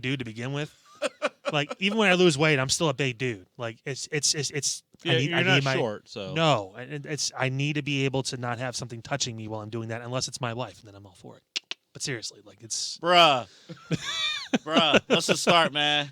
dude to begin with. Like, even when I lose weight, I'm still a big dude. Like, it's. Yeah, you're not short, so. No, I need to be able to not have something touching me while I'm doing that, unless it's my wife, and then I'm all for it. But seriously, like, it's. Bruh, let's just start, man.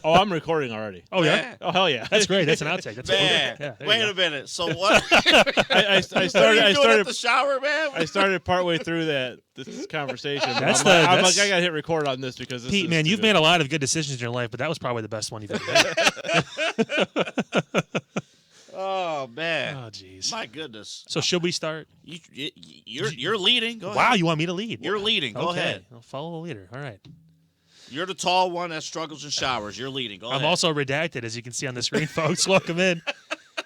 Oh, I'm recording already. Oh, yeah? Oh, hell yeah. That's great. That's an outtake. That's Man, yeah, wait a minute. So what? I started. I started at the shower, man. I started partway through this conversation. That's I'm like, I got to hit record on this because this Pete, is man, you've good. made a lot of good decisions in your life, but that was probably the best one you've ever made. Oh man. Oh, jeez. My goodness. So should we start? You're leading. Go Wow, ahead. you want me to lead? You're leading. Go ahead. I'll follow the leader. All right. You're the tall one that struggles in showers. You're leading. Go ahead. I'm also redacted, as you can see on the screen, folks. Welcome in.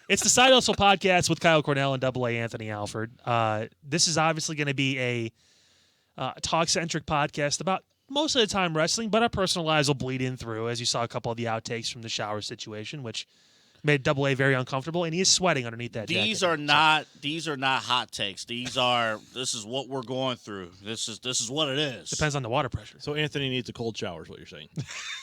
It's the Side Hustle Podcast with Kyle Cornell and Double A Anthony Alford. This is obviously going to be a talk-centric podcast about most of the time wrestling, but our personal lives will bleed in through, as you saw a couple of the outtakes from the shower situation, which made Double A very uncomfortable, and he is sweating underneath that jacket. These are not hot takes. This is what we're going through. This is what it is. Depends on the water pressure. So Anthony needs a cold shower is what you're saying.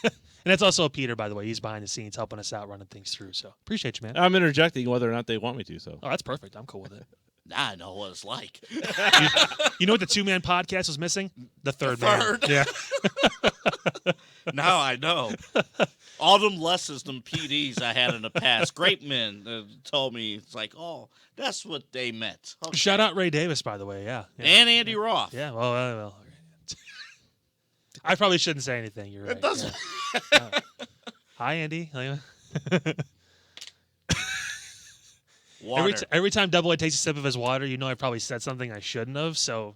And that's also Peter, by the way. He's behind the scenes helping us out, running things through. So appreciate you, man. I'm interjecting whether or not they want me to. So. Oh, that's perfect. I'm cool with it. I know what it's like. You know what the two-man podcast was missing? The third man. Yeah. Now I know. All them lessons, them PDs I had in the past, great men told me, it's like, oh, that's what they meant. Okay. Shout out Ray Davis, by the way. Yeah. And Andy Roth. Yeah. Well. I probably shouldn't say anything. You're right. It doesn't. Yeah. Hi, Andy. Water. Every time Double A takes a sip of his water, you know I probably said something I shouldn't have. So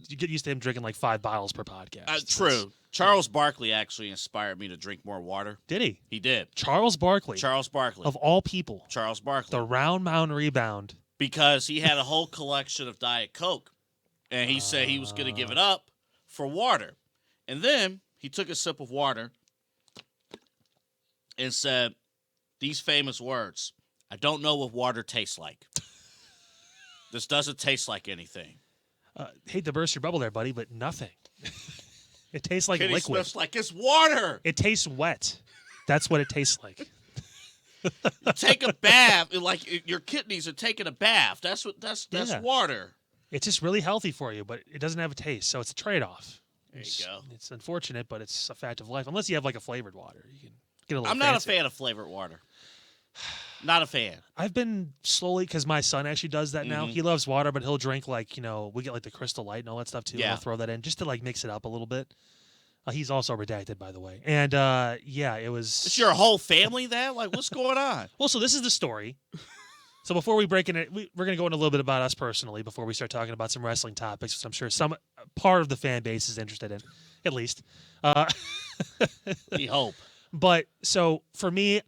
you get used to him drinking like 5 bottles per podcast. True. Charles Barkley actually inspired me to drink more water. Did he? He did. Charles Barkley. Of all people. Charles Barkley. The Round Mound Rebound. Because he had a whole collection of Diet Coke, and he said he was going to give it up for water. And then he took a sip of water and said these famous words, I don't know what water tastes like. This doesn't taste like anything. Hate to burst your bubble there, buddy, but nothing. It tastes like Kenny liquid. Smith's like, it's water. It tastes wet. That's what it tastes like. You take a bath, like your kidneys are taking a bath. That's water. It's just really healthy for you, but it doesn't have a taste, so it's a trade-off. There you go. It's unfortunate, but it's a fact of life. Unless you have like a flavored water, you can get a little. I'm not fancy. a fan of flavored water. Not a fan. I've been slowly, because my son actually does that now. He loves water, but he'll drink we get like the Crystal Light and all that stuff too. Yeah. He'll throw that in just to like mix it up a little bit. He's also redacted, by the way. And it was. Is your whole family that? Like, what's going on? Well, so this is the story. So before we break in it, we're going to go into a little bit about us personally before we start talking about some wrestling topics, which I'm sure some part of the fan base is interested in, at least. We hope. But so for me,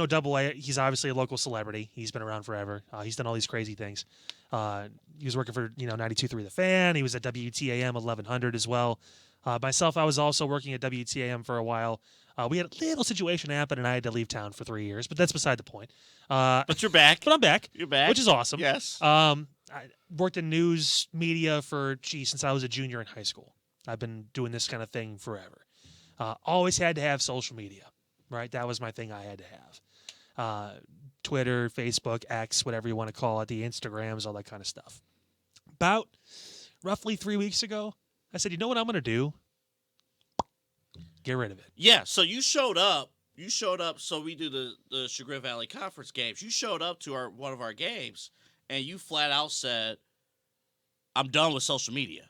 Double A, he's obviously a local celebrity. He's been around forever. He's done all these crazy things. He was working for 92.3 The Fan. He was at WTAM 1100 as well. Myself, I was also working at WTAM for a while. We had a little situation happen, and I had to leave town for 3 years, but that's beside the point. But you're back. But I'm back. You're back. Which is awesome. Yes. I worked in news media since I was a junior in high school. I've been doing this kind of thing forever. Always had to have social media, right? That was my thing I had to have. Twitter, Facebook, X, whatever you want to call it, the Instagrams, all that kind of stuff. About roughly 3 weeks ago, I said, you know what I'm going to do? Get rid of it. Yeah, so you showed up. So we do the Chagrin Valley Conference games. You showed up to one of our games, and you flat out said, I'm done with social media.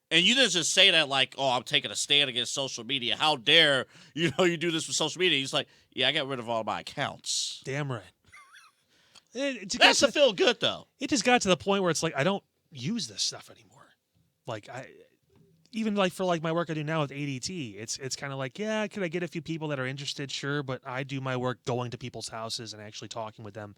And you didn't just say that like, oh, I'm taking a stand against social media. How dare you do this with social media? He's like, yeah, I got rid of all my accounts. Damn right. That's to feel good, though. It just got to the point where it's like, I don't use this stuff anymore. Like, even like for like my work I do now with ADT, it's kind of like, yeah, could I get a few people that are interested? Sure, but I do my work going to people's houses and actually talking with them,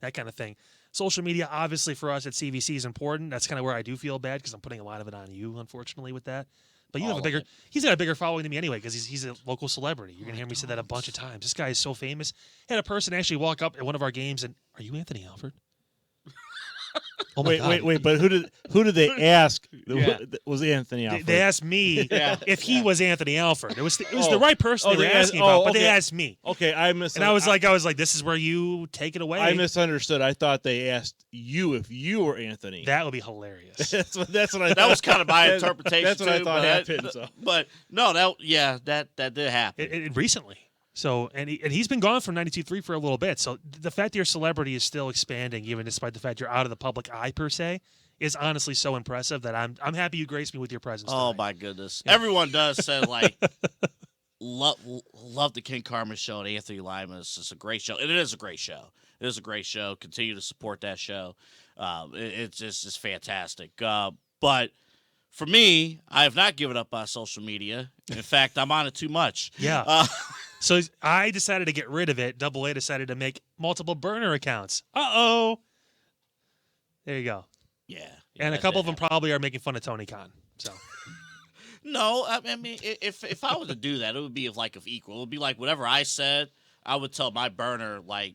that kind of thing. Social media, obviously, for us at CVC is important. That's kind of where I do feel bad because I'm putting a lot of it on you, unfortunately, with that. But he's got a bigger following than me anyway because he's a local celebrity. You're going to hear me say that a bunch of times. This guy is so famous. Had a person actually walk up at one of our games and, are you Anthony Alford? Oh my God. Wait. But who did they ask? Yeah. Was Anthony Alford? They asked me Yeah. if he was Anthony Alford. It was the right person they were they asked- asking about, but they okay. asked me. Okay, I And I was like, this is where you take it away. I misunderstood. I thought they asked you if you were Anthony. That would be hilarious. that's what I. That was kind of my interpretation. That's what I too, thought but happened. So. But no, that did happen. It recently. So and he's been gone from 92.3 for a little bit. So the fact that your celebrity is still expanding, even despite the fact you're out of the public eye per se, is honestly so impressive that I'm happy you graced me with your presence. Oh tonight. my goodness! Everyone does say like, love the King Carmen show and Anthony Lima. It's just a great show, and it is a great show. It is a great show. Continue to support that show. It's just fantastic. But for me, I have not given up on social media. In fact, I'm on it too much. Yeah. So I decided to get rid of it. Double A decided to make multiple burner accounts. Uh-oh. There you go. Yeah. And a couple of them probably are making fun of Tony Khan. So No, I mean, if I were to do that, it would be of equal. It would be like whatever I said, I would tell my burner like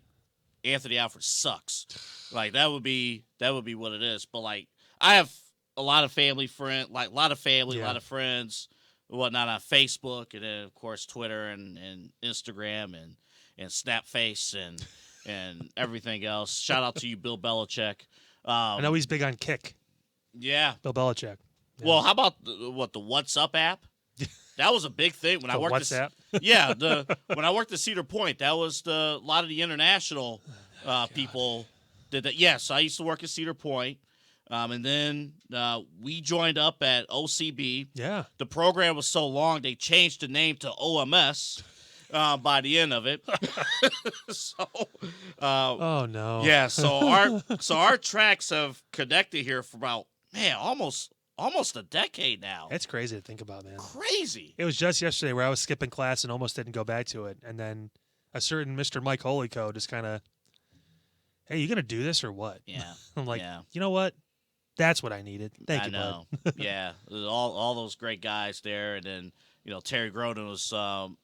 Anthony Alford sucks. Like that would be what it is. But like I have a lot of family friends, like a lot of family, a lot of friends, and whatnot on Facebook, and then of course Twitter and Instagram and Snapface and everything else. Shout out to you, Bill Belichick. I know he's big on Kick. Yeah. Bill Belichick. Yeah. Well, how about the What's Up app? That was a big thing when I worked. WhatsApp. Yeah, when I worked at Cedar Point, that was a lot of the international people did that. Yes, I used to work at Cedar Point, and then we joined up at OCB. Yeah. The program was so long they changed the name to OMS by the end of it. So, Oh no. yeah. So our tracks have connected here for about almost a decade now. It's crazy to think about, man. Crazy. It was just yesterday where I was skipping class and almost didn't go back to it. And then a certain Mr. Mike Holyco just kind of, hey, you going to do this or what? Yeah. I'm like, Yeah. you know what? That's what I needed. Thank you, know. bud. Yeah. All those great guys there. And then, Terry Groden was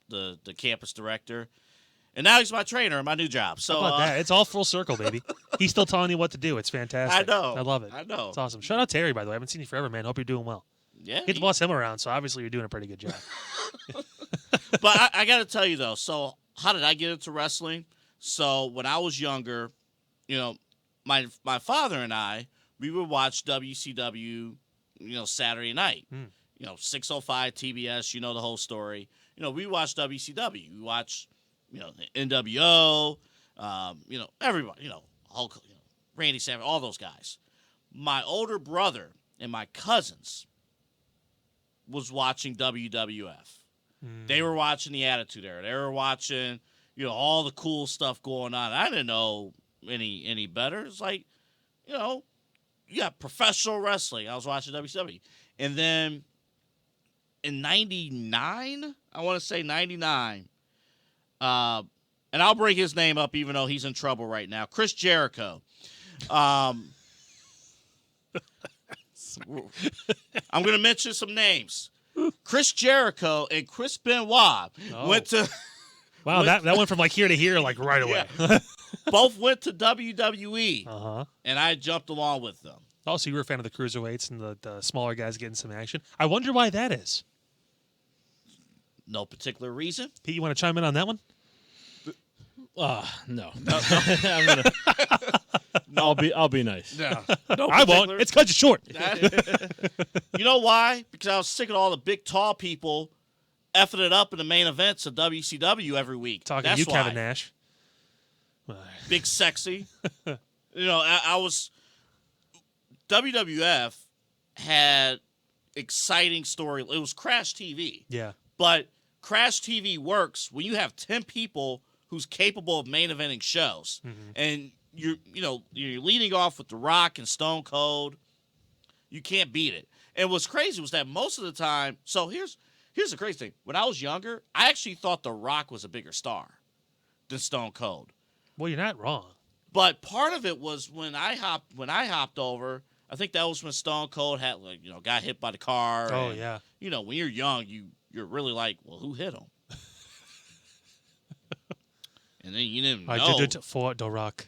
the campus director. And now he's my trainer in my new job. So How about that? It's all full circle, baby. He's still telling you what to do. It's fantastic. I know. I love it. I know. It's awesome. Shout out Terry, by the way. I haven't seen you forever, man. Hope you're doing well. Yeah. Get to boss him around, so obviously you're doing a pretty good job. But I got to tell you, though, so how did I get into wrestling? So when I was younger, my father and I, we would watch WCW, Saturday night. 605 TBS, the whole story. We watched WCW. We watched, NWO, everybody, Hulk, Randy Savage, all those guys. My older brother and my cousins was watching WWF. They were watching the Attitude Era. They were watching, all the cool stuff going on. I didn't know any better. It's like, you got professional wrestling. I was watching WCW. And then in 99, I want to say 99, and I'll bring his name up even though he's in trouble right now, Chris Jericho. I'm going to mention some names. Chris Jericho and Chris Benoit went to... Wow, that went from here to here right away. Yeah. Both went to WWE, Uh-huh. and I jumped along with them. Also, you were a fan of the cruiserweights and the smaller guys getting some action. I wonder why that is. No particular reason. Pete, you want to chime in on that one? No. I'm gonna. I'll be nice. No, I won't. It's cut you short. You know why? Because I was sick of all the big, tall people effing it up in the main events of WCW every week. Talking That's to you, why. Kevin Nash. Big, sexy. I was... WWF had exciting story. It was Crash TV. Yeah. But Crash TV works when you have 10 people who's capable of main eventing shows. Mm-hmm. And you're leading off with The Rock and Stone Cold. You can't beat it. And what's crazy was that most of the time, so here's the crazy thing. When I was younger, I actually thought The Rock was a bigger star than Stone Cold. Well, you're not wrong. But part of it was when I hopped over, I think that was when Stone Cold had got hit by the car. Oh, and, yeah. When you're young, you're really like, well, who hit him? And then you didn't know. I did it for The Rock.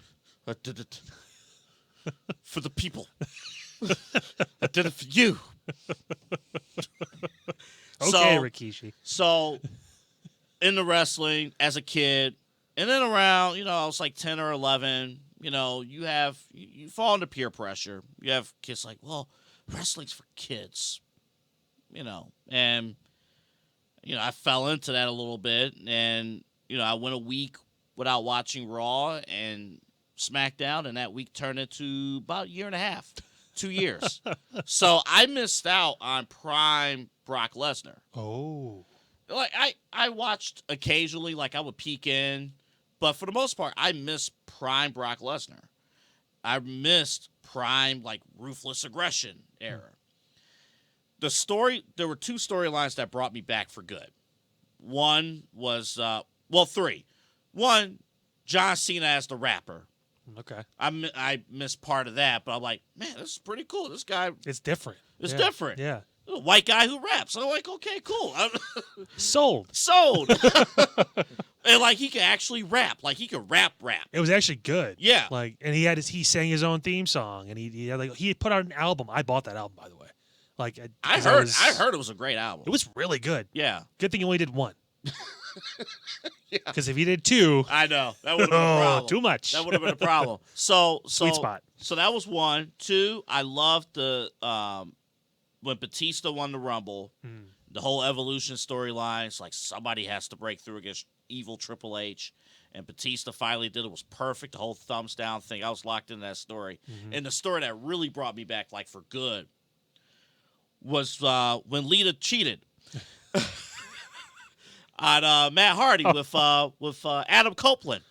for the people. I did it for you. Okay, Rikishi. So, in the wrestling as a kid, and then around, I was like 10 or 11, you fall into peer pressure. You have kids like, well, wrestling's for kids, and, I fell into that a little bit, and, I went a week without watching Raw and SmackDown, and that week turned into about a year and a half, 2 years. So I missed out on prime Brock Lesnar. Oh. Like I watched occasionally, like I would peek in, but for the most part, I missed prime Brock Lesnar. I missed prime like ruthless aggression era. There were two storylines that brought me back for good. One was three. One, John Cena as the rapper. Okay. I missed part of that, but I'm like, man, this is pretty cool. This guy, It's different. it's different. Yeah. A white guy who raps. I'm like, okay, cool. Sold. And like he could actually rap. Like he could rap. It was actually good. Yeah. Like, and he sang his own theme song, and he put out an album. I bought that album, by the way. Like, I heard it was a great album. It was really good. Yeah. Good thing he only did one. Yeah. Because if he did two, I know that would have been a problem. too much. That would have been a problem. So Sweet spot. So that was one. Two, I loved the when Batista won the Rumble, the whole Evolution storyline. It's like somebody has to break through against evil Triple H, and Batista finally did it. Was perfect. The whole thumbs down thing. I was locked into that story. And the story that really brought me back, like for good, was when Lita cheated on Matt Hardy with Adam Copeland.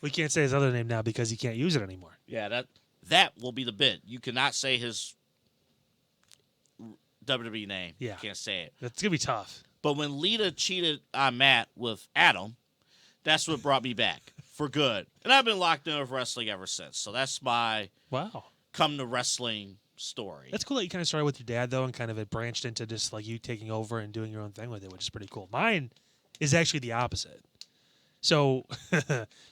We can't say his other name now because he can't use it anymore. Yeah, that will be the bit. You cannot say his WWE name. Yeah. You can't say it. That's gonna be tough. But when Lita cheated on Matt with Adam, that's what brought me back for good. And I've been locked in with wrestling ever since. So that's my come to wrestling story. That's cool that you kind of started with your dad, though, and kind of it branched into just like you taking over and doing your own thing with it, which is pretty cool. Mine is actually the opposite. So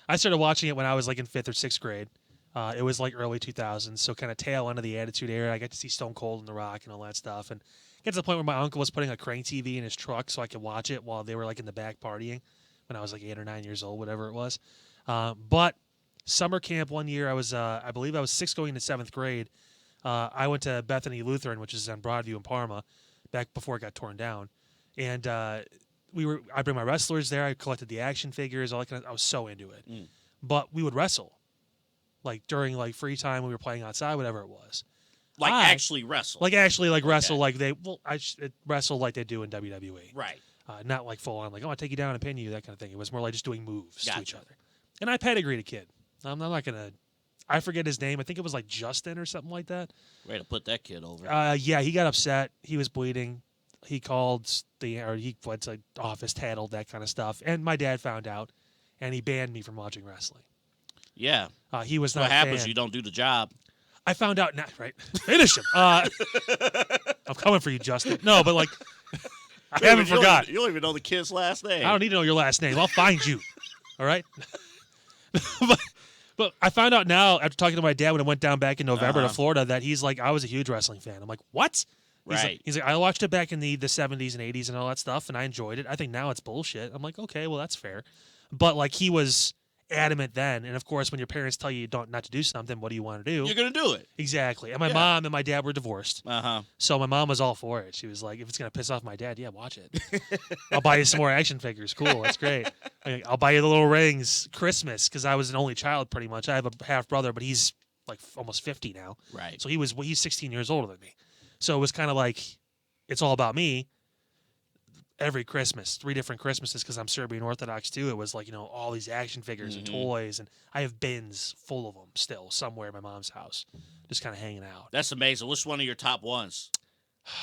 I started watching it when I was like in 5th or 6th grade. It was like early 2000s, so kind of tail end of the Attitude Era. I got to see Stone Cold and The Rock and all that stuff. And it gets to the point where my uncle was putting a Crank TV in his truck so I could watch it while they were like in the back partying when I was like 8 or 9 years old, whatever it was. But summer camp one year, I believe I was 6th going into 7th grade. I went to Bethany Lutheran, which is on Broadview in Parma, back before it got torn down. And I bring my wrestlers there. I collected the action figures, all that kind of. I was so into it. But we would wrestle. Like during like free time, we were playing outside, whatever it was. Like actually wrestle. Like actually like wrestle like they wrestle like they do in WWE. Right. Not like full on like, oh, I'll take you down and pin you, that kind of thing. It was more like just doing moves Gotcha. to each other. And I pedigreed a kid. I'm not gonna. I forget his name. I think it was like Justin or something like that. Way to put that kid over. Yeah, he got upset. He was bleeding. He called he went to office, tattled, that kind of stuff. And my dad found out, and he banned me from watching wrestling. Yeah. He was not. What happens? Fan. You don't do the job. I found out now. Right, finish him. I'm coming for you, Justin. No, but like, I haven't forgot. You don't even know the kid's last name. I don't need to know your last name. I'll find you. All right. But I found out now after talking to my dad when I went down back in November to Florida that he's like, I was a huge wrestling fan. I'm like, what? He's like, I watched it back in the 70s and 80s and all that stuff, and I enjoyed it. I think now it's bullshit. I'm like, okay, well, that's fair. But like, he was adamant then, and of course, when your parents tell you not to do something, what do you want to do? You're gonna do it. Exactly. And my mom and my dad were divorced. So my mom was all for it. She was like, if it's gonna piss off my dad, yeah, watch it. I'll buy you some more action figures. Cool, that's great. I'll buy you the little rings. Christmas, because I was an only child pretty much. I have a half brother, but he's like almost 50 now. Right. So he's 16 years older than me. So it was kind of like, it's all about me. Every Christmas, 3 different Christmases, because I'm Serbian Orthodox too. It was like, all these action figures and toys, and I have bins full of them still somewhere in my mom's house, just kind of hanging out. That's amazing. What's one of your top ones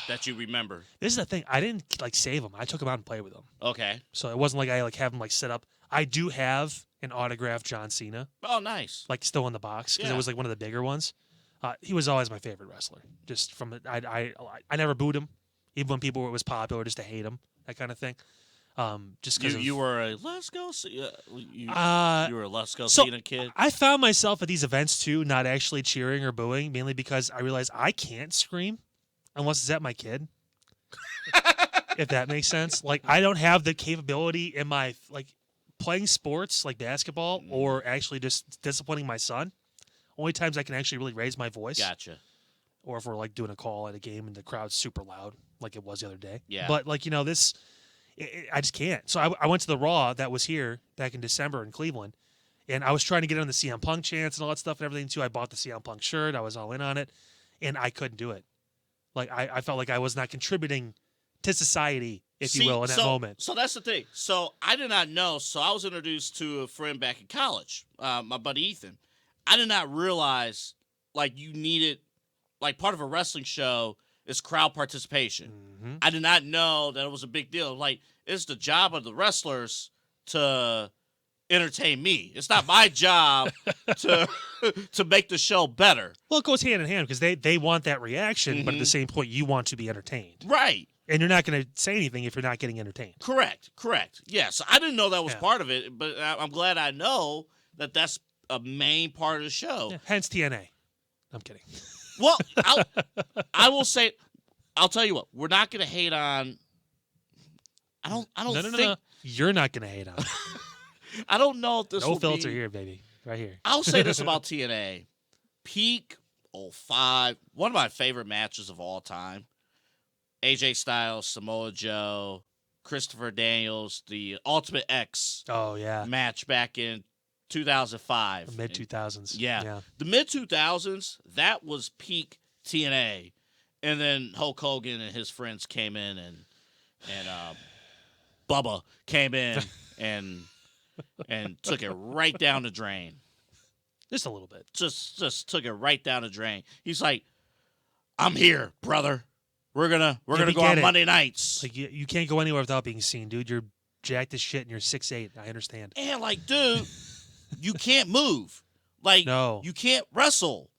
that you remember? This is the thing. I didn't like save them. I took them out and played with them. Okay. So it wasn't like I like have them like set up. I do have an autographed John Cena. Oh, nice. Like still in the box because it was like one of the bigger ones. He was always my favorite wrestler. Just from I never booed him, even when it was popular, just to hate him. That kind of thing. Just because you were a let's go see you were a let's go so see a kid. I found myself at these events too, not actually cheering or booing, mainly because I realized I can't scream unless it's at my kid. If that makes sense. Like I don't have the capability in my playing sports like basketball or actually just disciplining my son. Only times I can actually really raise my voice. Gotcha. Or if we're like doing a call at a game and the crowd's super loud, like it was the other day. Yeah. But this, I just can't. So I went to the Raw that was here back in December in Cleveland, and I was trying to get on the CM Punk chants and all that stuff and everything too. I bought the CM Punk shirt. I was all in on it, and I couldn't do it. Like I felt like I was not contributing to society, if you will, in that moment. So that's the thing. So I did not know. So I was introduced to a friend back in college, my buddy Ethan. I did not realize you needed part of a wrestling show is crowd participation. Mm-hmm. I did not know that it was a big deal. It's the job of the wrestlers to entertain me. It's not my job to make the show better. Well, it goes hand in hand because they want that reaction, but at the same point, you want to be entertained. Right. And you're not going to say anything if you're not getting entertained. Correct. Yeah, so I didn't know that was part of it, but I'm glad I know that that's a main part of the show. Yeah, hence TNA. I'm kidding. Well, I will say, I'll tell you what, we're not going to hate on. I don't think. No. You're not going to hate on it. I don't know if this no will filter be, here, baby. Right here. I'll say this about TNA. Peak 05, one of my favorite matches of all time. AJ Styles, Samoa Joe, Christopher Daniels, the Ultimate X match back in 2005. The mid-2000s. Yeah. The mid-2000s, that was peak TNA. And then Hulk Hogan and his friends came in and Bubba came in and took it right down the drain. Just a little bit. Just took it right down the drain. He's like, I'm here, brother. We're gonna go on Monday nights. Like you can't go anywhere without being seen, dude. You're jacked as shit and you're 6'8". I understand. And dude, you can't move. No. You can't wrestle.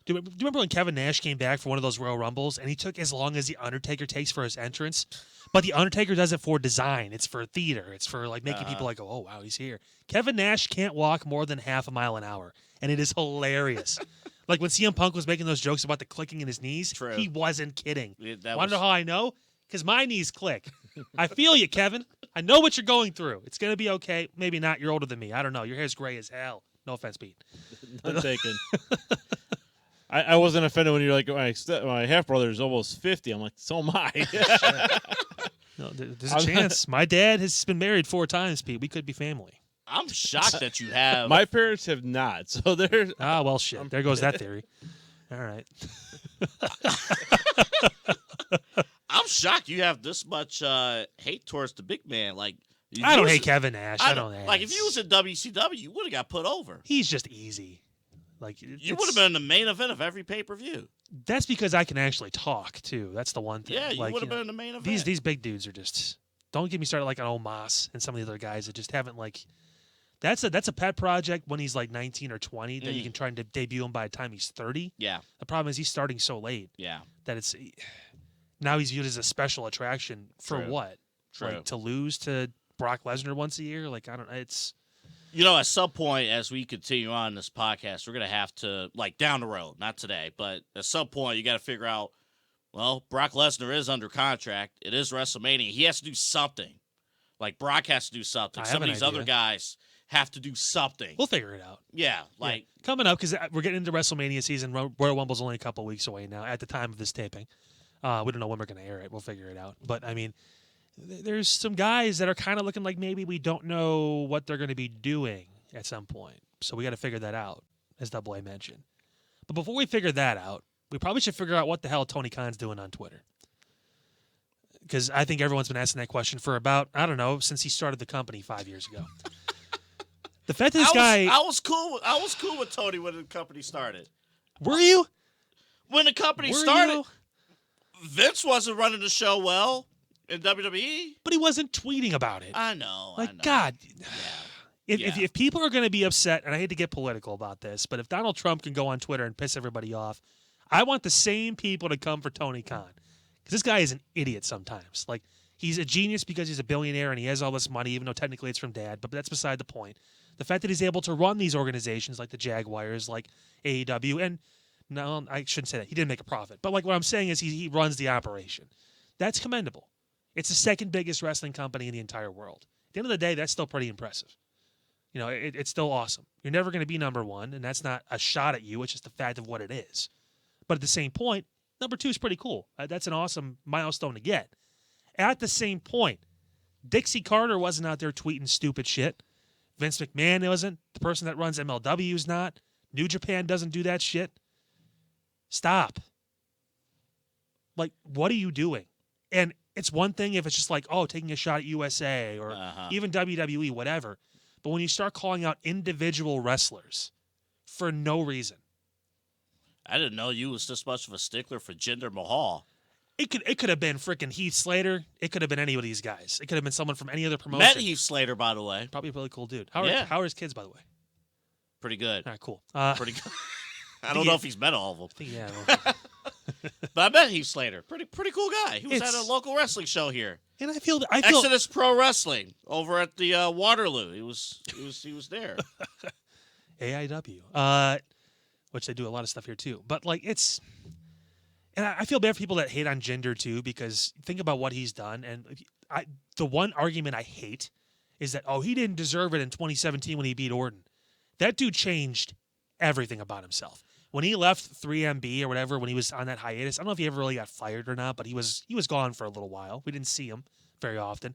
Do you remember when Kevin Nash came back for one of those Royal Rumbles and he took as long as The Undertaker takes for his entrance? But The Undertaker does it for design. It's for theater. It's for making people go, oh, wow, he's here. Kevin Nash can't walk more than half a mile an hour. And it is hilarious. When CM Punk was making those jokes about the clicking in his knees, he wasn't kidding. Want to know how I know? Because my knees click. I feel you, Kevin. I know what you're going through. It's going to be okay. Maybe not. You're older than me. I don't know. Your hair's gray as hell. No offense, Pete. None taken. I wasn't offended when you're like, my half-brother is almost 50. I'm like, so am I. No, there's a chance. My dad has been married 4 times, Pete. We could be family. I'm shocked that you have. My parents have not. So they're. Ah, well, shit. There goes that theory. All right. I'm shocked you have this much hate towards the big man. I don't hate Kevin Nash. I don't hate. If you was in WCW, you would have got put over. He's just easy. You would have been in the main event of every pay-per-view. That's because I can actually talk too. That's the one thing. Yeah, you would have been in the main event. These big dudes are just. Don't get me started on Omos and some of the other guys that just haven't That's a pet project when he's 19 or 20 that you can try and debut him by the time he's 30. Yeah. The problem is he's starting so late. Yeah. That it's now he's viewed as a special attraction for True. what? True. To lose to Brock Lesnar once a year? I don't. It's. At some point as we continue on this podcast, we're gonna have to down the road, not today, but at some point you got to figure out. Well, Brock Lesnar is under contract. It is WrestleMania. He has to do something. Brock has to do something. Some of these other guys have to do something. We'll figure it out. Yeah, coming up because we're getting into WrestleMania season. Royal Rumble's only a couple weeks away now at the time of this taping. We don't know when we're going to air it. We'll figure it out. But, I mean, there's some guys that are kind of looking like maybe we don't know what they're going to be doing at some point. So we got to figure that out, as Double A mentioned. But before we figure that out, we probably should figure out what the hell Tony Khan's doing on Twitter. Because I think everyone's been asking that question for about, I don't know, since he started the company 5 years ago. The fact that this guy... I was cool with Tony when the company started. Were you? When the company started, Vince wasn't running the show well in WWE. But he wasn't tweeting about it. I know. God. Yeah. If people are going to be upset, and I hate to get political about this, but if Donald Trump can go on Twitter and piss everybody off, I want the same people to come for Tony Khan. Because this guy is an idiot sometimes. He's a genius because he's a billionaire and he has all this money, even though technically it's from dad, but that's beside the point. The fact that he's able to run these organizations like the Jaguars, like AEW, and no, I shouldn't say that. He didn't make a profit. But like what I'm saying is he runs the operation. That's commendable. It's the second biggest wrestling company in the entire world. At the end of the day, that's still pretty impressive. You know, it's still awesome. You're never going to be number one, and that's not a shot at you. It's just the fact of what it is. But at the same point, number 2 is pretty cool. That's an awesome milestone to get. At the same point, Dixie Carter wasn't out there tweeting stupid shit. Vince McMahon wasn't. The person that runs MLW is not. New Japan doesn't do that shit. Stop. Like, what are you doing? And it's one thing if it's just like, oh, taking a shot at USA or even WWE, whatever. But when you start calling out individual wrestlers for no reason. I didn't know you was this much of a stickler for Jinder Mahal. It could have been freaking Heath Slater. It could have been any of these guys. It could have been someone from any other promotion. Met Heath Slater, by the way. Probably a really cool dude. How are his kids, by the way? Pretty good. All right, cool. Pretty good. I don't know if he's met all of them. I think, yeah. But I met Heath Slater. Pretty cool guy. He was at a local wrestling show here. And I feel Exodus Pro Wrestling over at the Waterloo. He was there. AIW, which they do a lot of stuff here too. But like and I feel bad for people that hate on Jinder too, because think about what he's done. And the one argument I hate is that he didn't deserve it in 2017 when he beat Orton. That dude changed everything about himself. When he left 3MB or whatever, when he was on that hiatus, I don't know if he ever really got fired or not, but he was gone for a little while. We didn't see him very often.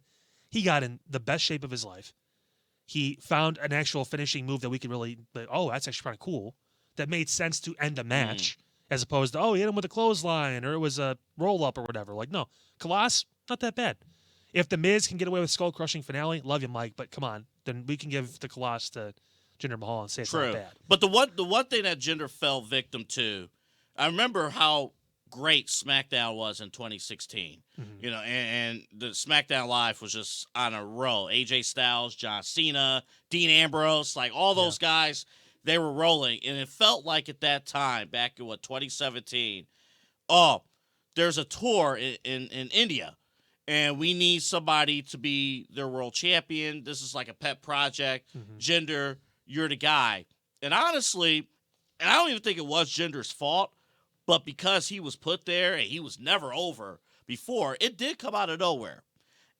He got in the best shape of his life. He found an actual finishing move that we could really, that's actually kind of cool. That made sense to end a match, as opposed to, he hit him with a clothesline or it was a roll-up or whatever. Like, no, Colossus, not that bad. If The Miz can get away with skull-crushing finale, love you, Mike, but come on. Then we can give the Colossus to Jinder Mahal and say it's not bad. But the one thing that Jinder fell victim to, I remember how great SmackDown was in 2016. You know, and the SmackDown Live was just on a roll. AJ Styles, John Cena, Dean Ambrose, like all those guys, they were rolling. And it felt like at that time, back in 2017, there's a tour in India. And we need somebody to be their world champion. This is like a pet project. Jinder, you're the guy. And honestly, and I don't even think it was Jinder's fault, but because he was put there and he was never over before, it did come out of nowhere.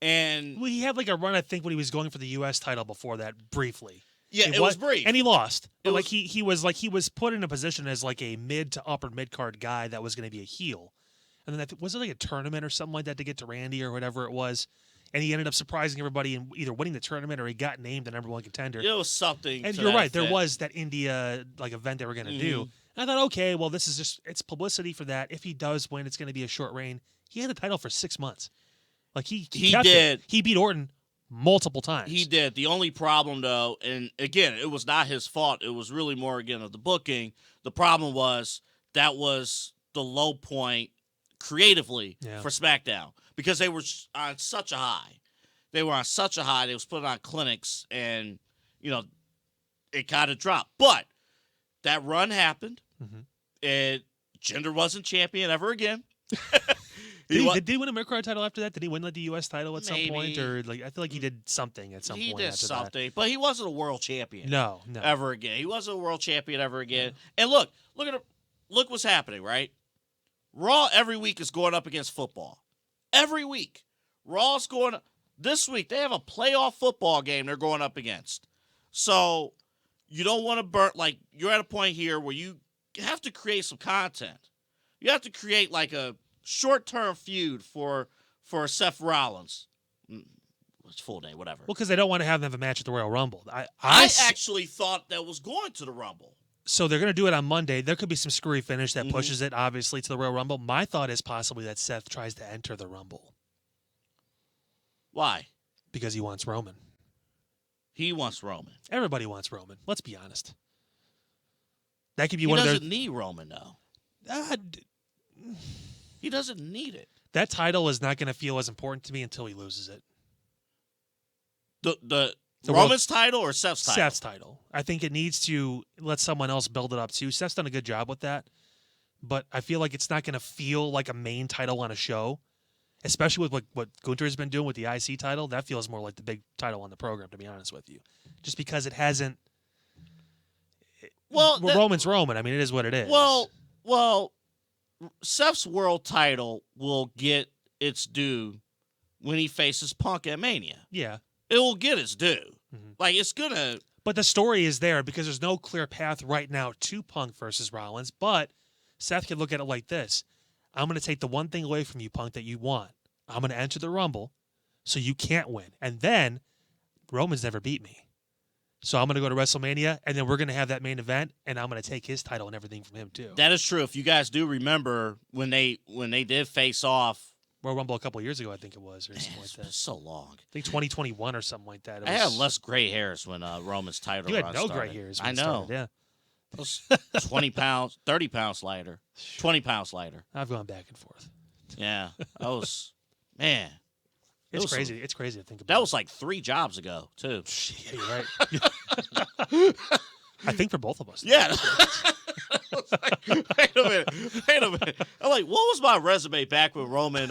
And he had like a run, I think, when he was going for the U.S. title before that, briefly. Yeah, it was brief. And he lost. But he was put in a position as like a mid to upper mid-card guy that was going to be a heel. And then was it like a tournament or something like that to get to Randy or whatever it was? And he ended up surprising everybody and either winning the tournament or he got named the number 1 contender. It was something. And you're right. There was that India like event they were going to do. And I thought, okay, well, this is just it's publicity for that. If he does win, it's going to be a short reign. He had the title for 6 months. Like he kept did. It. He beat Orton multiple times. He did. The only problem, though, and again, it was not his fault. It was really more, again, of the booking. The problem was that was the low point creatively for SmackDown because they were on such a high. They were on such a high. They was putting on clinics, and, you know, it kind of dropped. But that run happened, and Jinder wasn't champion ever again. Did he win a mid-card title after that? Did he win like the U.S. title at some point? Or like I feel like he did something at some point. He did after something, that. but he wasn't a world champion. No, ever again. He wasn't a world champion ever again. And look what's happening, right? Raw every week is going up against football. Every week, Raw's going. This week they have a playoff football game they're going up against. So you don't want to burn. Like you're at a point here where you have to create some content. You have to create like a short-term feud for Seth Rollins. It's full name, whatever. Well, because they don't want to have them have a match at the Royal Rumble. I actually thought that was going to the Rumble. So they're going to do it on Monday. There could be some screwy finish that pushes it, obviously, to the Royal Rumble. My thought is possibly that Seth tries to enter the Rumble. Why? Because he wants Roman. He wants Roman. Everybody wants Roman. Let's be honest. That could be one of their... He doesn't need Roman, though. He doesn't need it. That title is not going to feel as important to me until he loses it. The Roman's title or Seth's title? Seth's title. I think it needs to let someone else build it up too. Seth's done a good job with that, but I feel like it's not going to feel like a main title on a show. especially with what Gunther has been doing with the IC title. That feels more like the big title on the program, to be honest with you. Just because it hasn't. Well, Roman's Roman. I mean, it is what it is. Well, Seth's world title will get its due when he faces Punk at Mania. Yeah. It will get its due. Mm-hmm. Like, it's going to... But the story is there because there's no clear path right now to Punk versus Rollins. But Seth can look at it like this. I'm going to take the one thing away from you, Punk, that you want. I'm going to enter the Rumble so you can't win. And then Roman's never beat me. So I'm going to go to WrestleMania, and then we're going to have that main event, and I'm going to take his title and everything from him, too. That is true. If you guys do remember when they did face off... Royal Rumble a couple of years ago, I think it was, or something like It's that. been so long. I think 2021 or something like that. I had less gray hairs when Roman's title You had run no started. gray hairs when I it know. started, yeah. It was 20 pounds, 30 pounds lighter, 20 pounds lighter. I've gone back and forth. Yeah, that was, man. It's was crazy. It's crazy to think about. That was like 3 jobs ago, too. Yeah, you're right. I think for both of us. Yeah. I was like, wait a minute. I'm like, what was my resume back when Roman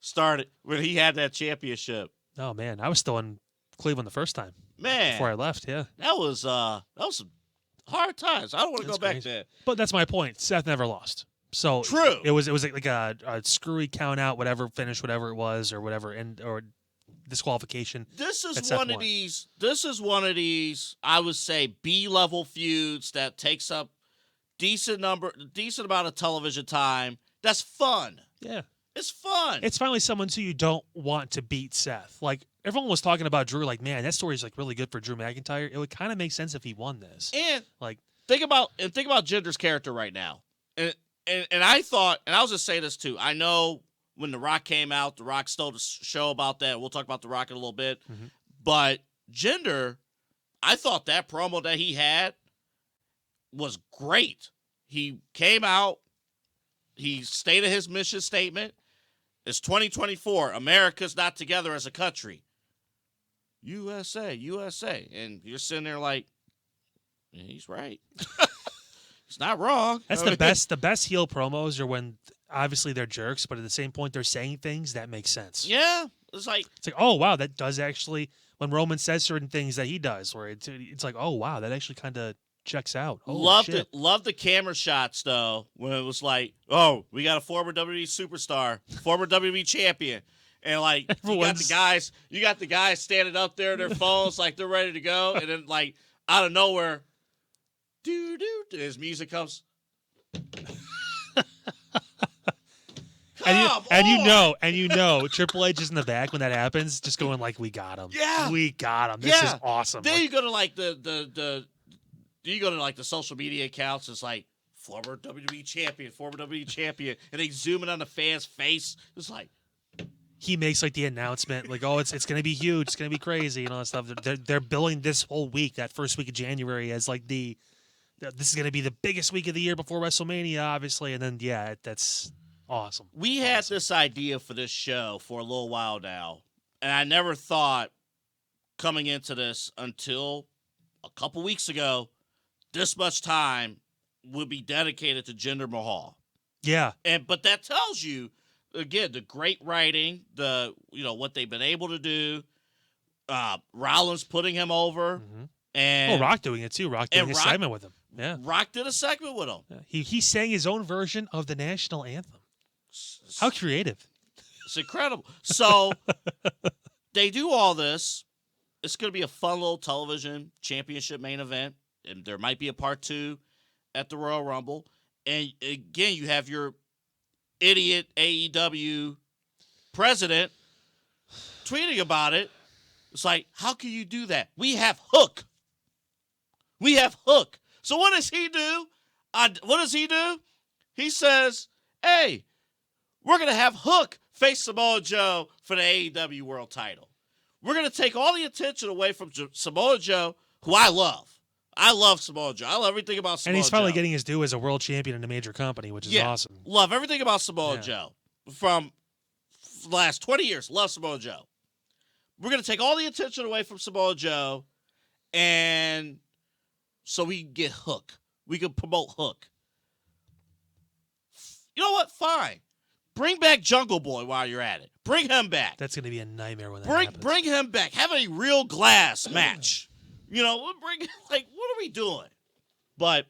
started, when he had that championship? Oh, man. I was still in Cleveland the first time. Man. Before I left, yeah. That was some hard times. I don't want to go That's back crazy. there. But that's my point. Seth never lost. So True. It was like a screwy count out, whatever finish, whatever it was, or whatever, or disqualification. This is Seth one of won. these. This is one of these. I would say B-level feuds that takes up decent amount of television time. That's fun. Yeah. It's fun. It's finally someone who you don't want to beat Seth. Like, everyone was talking about Drew, like, man, that story's like really good for Drew McIntyre. It would kind of make sense if he won this. and Like, think about Jinder's character right now. And I thought, and I was just saying this too. I know when The Rock came out, The Rock stole the show about that. We'll talk about The Rock in a little bit. Mm-hmm. But Jinder, I thought that promo that he had was great. He came out, he stated his mission statement. It's 2024. America's not together as a country. USA, USA. And you're sitting there like, yeah, he's right. He's not wrong. that's the best. The best heel promos are when obviously they're jerks, but at the same point they're saying things that make sense. Yeah. It's like, Oh wow, that does actually. When Roman says certain things that he does, where it's like, oh wow, that actually kind of checks out. Oh, shit. Loved the camera shots though, when it was like, oh, we got a former WWE superstar, former WWE champion. And like you got the guys standing up there on their phones like they're ready to go, and then like out of nowhere, his music comes. And you know, Triple H is in the back when that happens, just going like, "We got him, Yeah. we got him. This is awesome." Then Like, you go to like the social media accounts. It's like former WWE champion, and they zoom in on the fan's face. It's like, he makes like the announcement, like, "Oh, it's gonna be huge, it's gonna be crazy," and all that stuff. They're billing this whole week, that first week of January, as like this is gonna be the biggest week of the year before WrestleMania, obviously, and then that's awesome. we had this idea for this show for a little while now, and I never thought coming into this until a couple weeks ago, this much time would be dedicated to Jinder Mahal. Yeah, But that tells you, again, the great writing, what they've been able to do. Rollins putting him over, and Rock doing it too. Rock doing a Rock- segment with him. Yeah, Rock did a segment with him. yeah. He sang his own version of the national anthem. How creative! It's incredible. So they do all this. It's going to be a fun little television championship main event, and there might be a part 2 at the Royal Rumble. And again, you have your idiot AEW president tweeting about it. It's like, how can you do that? We have Hook. So what does he do? He says, hey, we're going to have Hook face Samoa Joe for the AEW World title. We're going to take all the attention away from Samoa Joe, who I love. I love Samoa Joe. I love everything about Samoa Joe. And he's finally getting his due as a world champion in a major company, which is awesome. Love everything about Samoa Yeah. Joe. From the last 20 years, love Samoa Joe. We're going to take all the attention away from Samoa Joe, and so we can get Hook. We can promote Hook. You know what? Fine. Bring back Jungle Boy while you're at it. Bring him back. That's going to be a nightmare when that happens. Bring him back. Have a real glass match. You know, what are we doing? But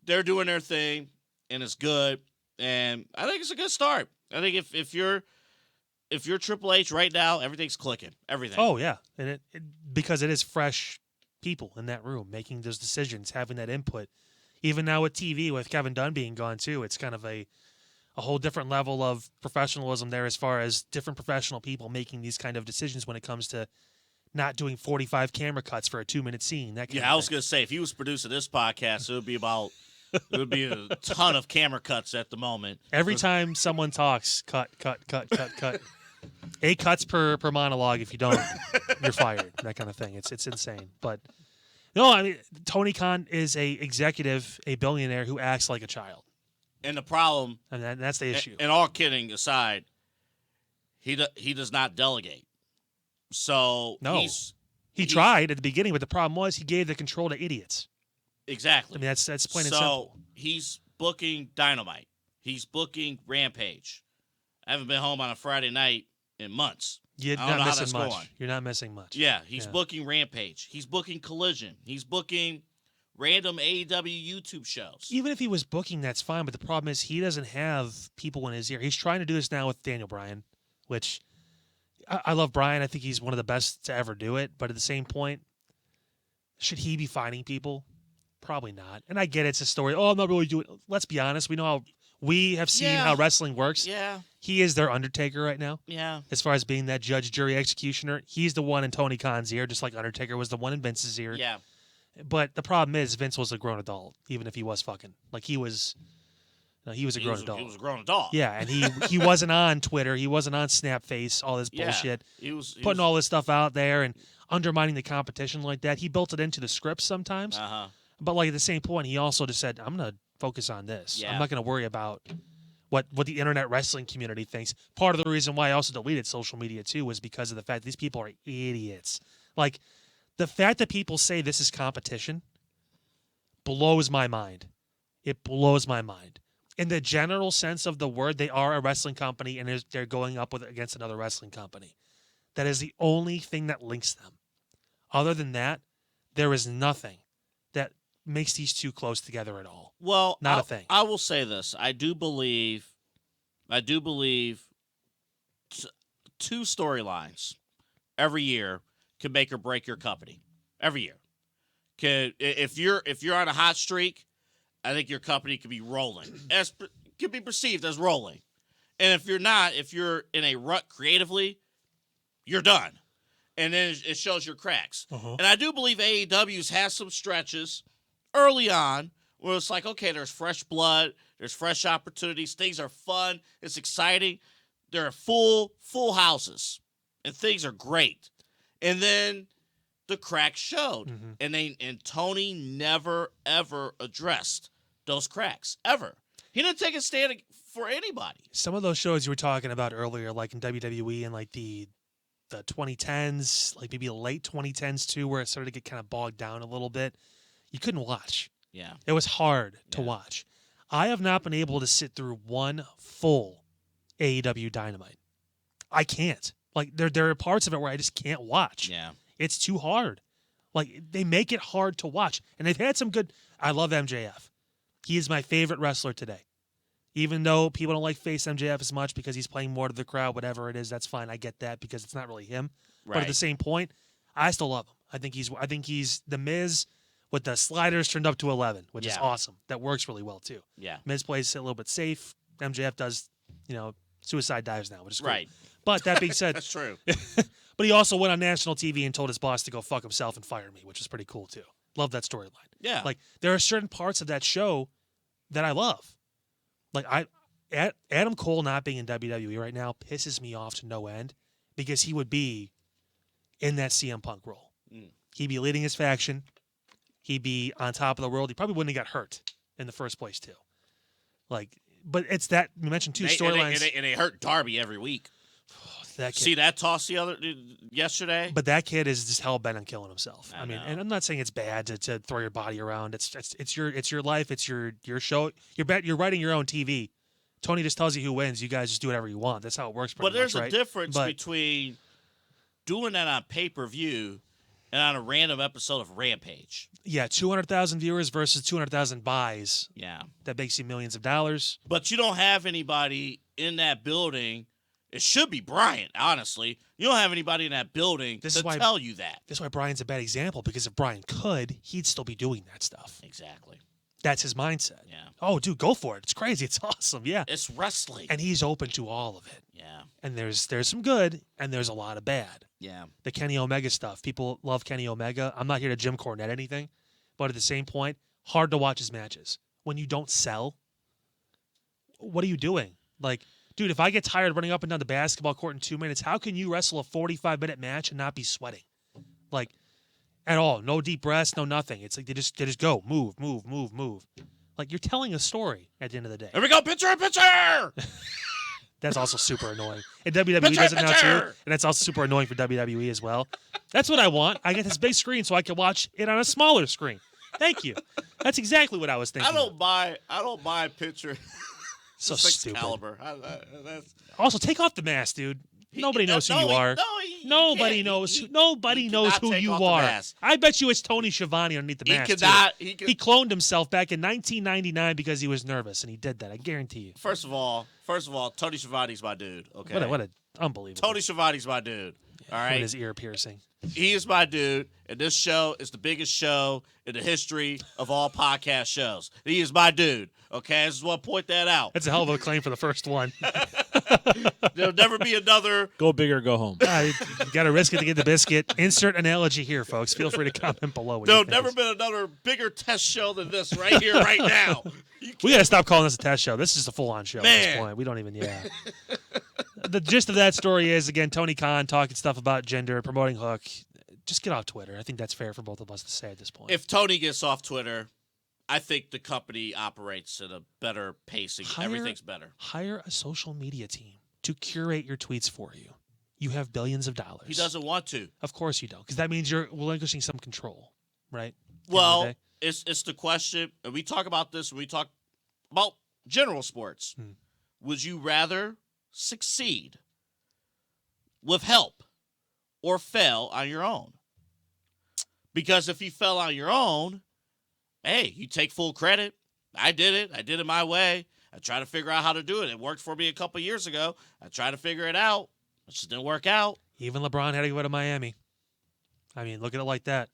they're doing their thing, and it's good. And I think it's a good start. I think if you're Triple H right now, everything's clicking. Everything. Oh yeah, and because it is fresh people in that room making those decisions, having that input. Even now with TV, with Kevin Dunn being gone too, it's kind of a whole different level of professionalism there, as far as different professional people making these kind of decisions when it comes to not doing 45 camera cuts for a 2-minute scene. That kind of I was thing. gonna say, if he was producing this podcast, it would be a ton of camera cuts at the moment. Every time someone talks, cut. 8 cuts per monologue. If you don't, you're fired. That kind of thing. It's insane. But no, I mean, Tony Khan is a executive, a billionaire who acts like a child, And the problem, and that's the issue. and all kidding aside, he does not delegate. So No. he's tried at the beginning, but the problem was he gave the control to idiots. exactly. I mean, that's plain and So simple. he's booking Dynamite. He's booking Rampage. I haven't been home on a Friday night in months. You're I don't know not how missing that's much. going. You're not missing much. Yeah, he's Yeah. booking Rampage. He's booking Collision. He's booking random AEW YouTube shows. Even if he was booking, that's fine. But the problem is he doesn't have people in his ear. He's trying to do this now with Daniel Bryan, which I love Bryan. I think he's one of the best to ever do it. But at the same point, should he be fighting people? Probably not. And I get it's a story. Oh, I'm not really doing it. Let's be honest. We have seen Yeah. how wrestling works. Yeah, He is their Undertaker right now. yeah. As far as being that judge, jury, executioner, he's the one in Tony Khan's ear, just like Undertaker was the one in Vince's ear. Yeah. But the problem is Vince was a grown adult, even if he was fucking. Like he was a grown adult. He was a grown adult. Yeah, and he wasn't on Twitter. He wasn't on Snapface, all this Yeah. bullshit. He was Putting all this stuff out there and undermining the competition like that. He built it into the scripts sometimes. Uh-huh. But like at the same point, he also just said, I'm going to focus on this. Yeah. I'm not going to worry about what the internet wrestling community thinks. Part of the reason why I also deleted social media too was because of the fact these people are idiots. Like the fact that people say this is competition blows my mind. It blows my mind. In the general sense of the word, they are a wrestling company and they're going up against another wrestling company. That is the only thing that links them. Other than that, there is nothing that makes these two close together at all. Well, Not a thing. I will say this. I do believe two storylines every year can make or break your company. Every year. If you're on a hot streak, I think your company could be rolling. Could be perceived as rolling. And if you're not, if you're in a rut creatively, you're done. And then it shows your cracks. Uh-huh. And I do believe AEW's has some stretches early on where it's like, okay, there's fresh blood, there's fresh opportunities, things are fun, it's exciting. There are full houses, and things are great. And then the cracks showed, and Tony never ever addressed those cracks ever. He didn't take a stand for anybody. Some of those shows you were talking about earlier, like in WWE and like the 2010s, like maybe late 2010s too, where it started to get kind of bogged down a little bit, you couldn't watch. Yeah. It was hard to watch. I have not been able to sit through one full AEW Dynamite. I can't. Like there are parts of it where I just can't watch. Yeah. It's too hard. Like they make it hard to watch. And they've had some good. I love MJF. He is my favorite wrestler today. Even though people don't like face MJF as much because he's playing more to the crowd, whatever it is, that's fine. I get that because it's not really him. Right. But at the same point, I still love him. I think he's the Miz with the sliders turned up to 11, which is Yeah. awesome. That works really well too. Yeah. Miz plays it a little bit safe. MJF does, suicide dives now, which is cool. Right. But that being said, That's true. but he also went on national TV and told his boss to go fuck himself and fire me, which is pretty cool too. Love that storyline. Yeah. Like there are certain parts of that show that I love. Like Adam Cole not being in WWE right now pisses me off to no end because he would be in that CM Punk role. He'd be leading his faction. He'd be on top of the world. He probably wouldn't have got hurt in the first place too. Like, but it's that you mentioned two storylines. And they hurt Darby every week. That kid. See that toss yesterday? But that kid is just hell bent on killing himself. I I mean, know. and I'm not saying it's bad to throw your body around. It's your life. It's your show. You're writing your own TV Tony just tells you who wins. You guys just do whatever you want. That's how it works. But there's much, a right? difference between doing that on pay-per-view and on a random episode of Rampage. Yeah, 200,000 viewers versus 200,000 buys. Yeah. That makes you millions of dollars. But you don't have anybody in that building. It should be Bryant, honestly. You don't have anybody in that building to tell you that. That's why Brian's a bad example, because if Brian could, he'd still be doing that stuff. Exactly. That's his mindset. Yeah. Oh, dude, go for it. It's crazy. It's awesome. Yeah. It's wrestling. And he's open to all of it. Yeah. And there's some good, and there's a lot of bad. Yeah. The Kenny Omega stuff. People love Kenny Omega. I'm not here to Jim Cornette anything, but at the same point, hard to watch his matches. When you don't sell, what are you doing? Like, dude, if I get tired running up and down the basketball court in 2 minutes, how can you wrestle a 45-minute match and not be sweating? Like, at all. No deep breaths, no nothing. It's like they just go. Move. Like, you're telling a story at the end of the day. Here we go. Pitcher! That's also super annoying. And WWE does it now too, and that's also super annoying for WWE as well. That's what I want. I get this big screen so I can watch it on a smaller screen. Thank you. That's exactly what I was thinking. I don't buy pitcher. So stupid. Caliber. Also, take off the mask, dude. Nobody knows who you are. Nobody knows who you are. I bet you it's Tony Schiavone underneath the mask. He cloned himself back in 1999 because he was nervous, and he did that. I guarantee you. First of all, Tony Schiavone's my dude. Okay. What a unbelievable. Tony Schiavone's my dude. All right. With his ear piercing. He is my dude, and this show is the biggest show in the history of all podcast shows. He is my dude. Okay, I just want to point that out. That's a hell of a claim for the first one. There'll never be another. Go big or go home. You got to risk it to get the biscuit. Insert analogy here, folks. Feel free to comment below. There'll never been another bigger test show than this right here, right now. We got to stop calling this a test show. This is a full-on show at this point. We don't even, The gist of that story is, again, Tony Khan talking stuff about Jinder, promoting Hook. Just get off Twitter. I think that's fair for both of us to say at this point. If Tony gets off Twitter, I think the company operates at a better pacing. Everything's better. Hire a social media team to curate your tweets for you. You have billions of dollars. He doesn't want to. Of course you don't, because that means you're relinquishing some control, right? Well, it's the question, and we talk about this when we talk about general sports. Would you rather succeed with help or fail on your own? Because if you fell on your own, hey, you take full credit. I did it my way. I tried to figure out how to do it. It worked for me a couple years ago. I tried to figure it out. It just didn't work out. Even LeBron had to go to Miami. I mean, look at it like that.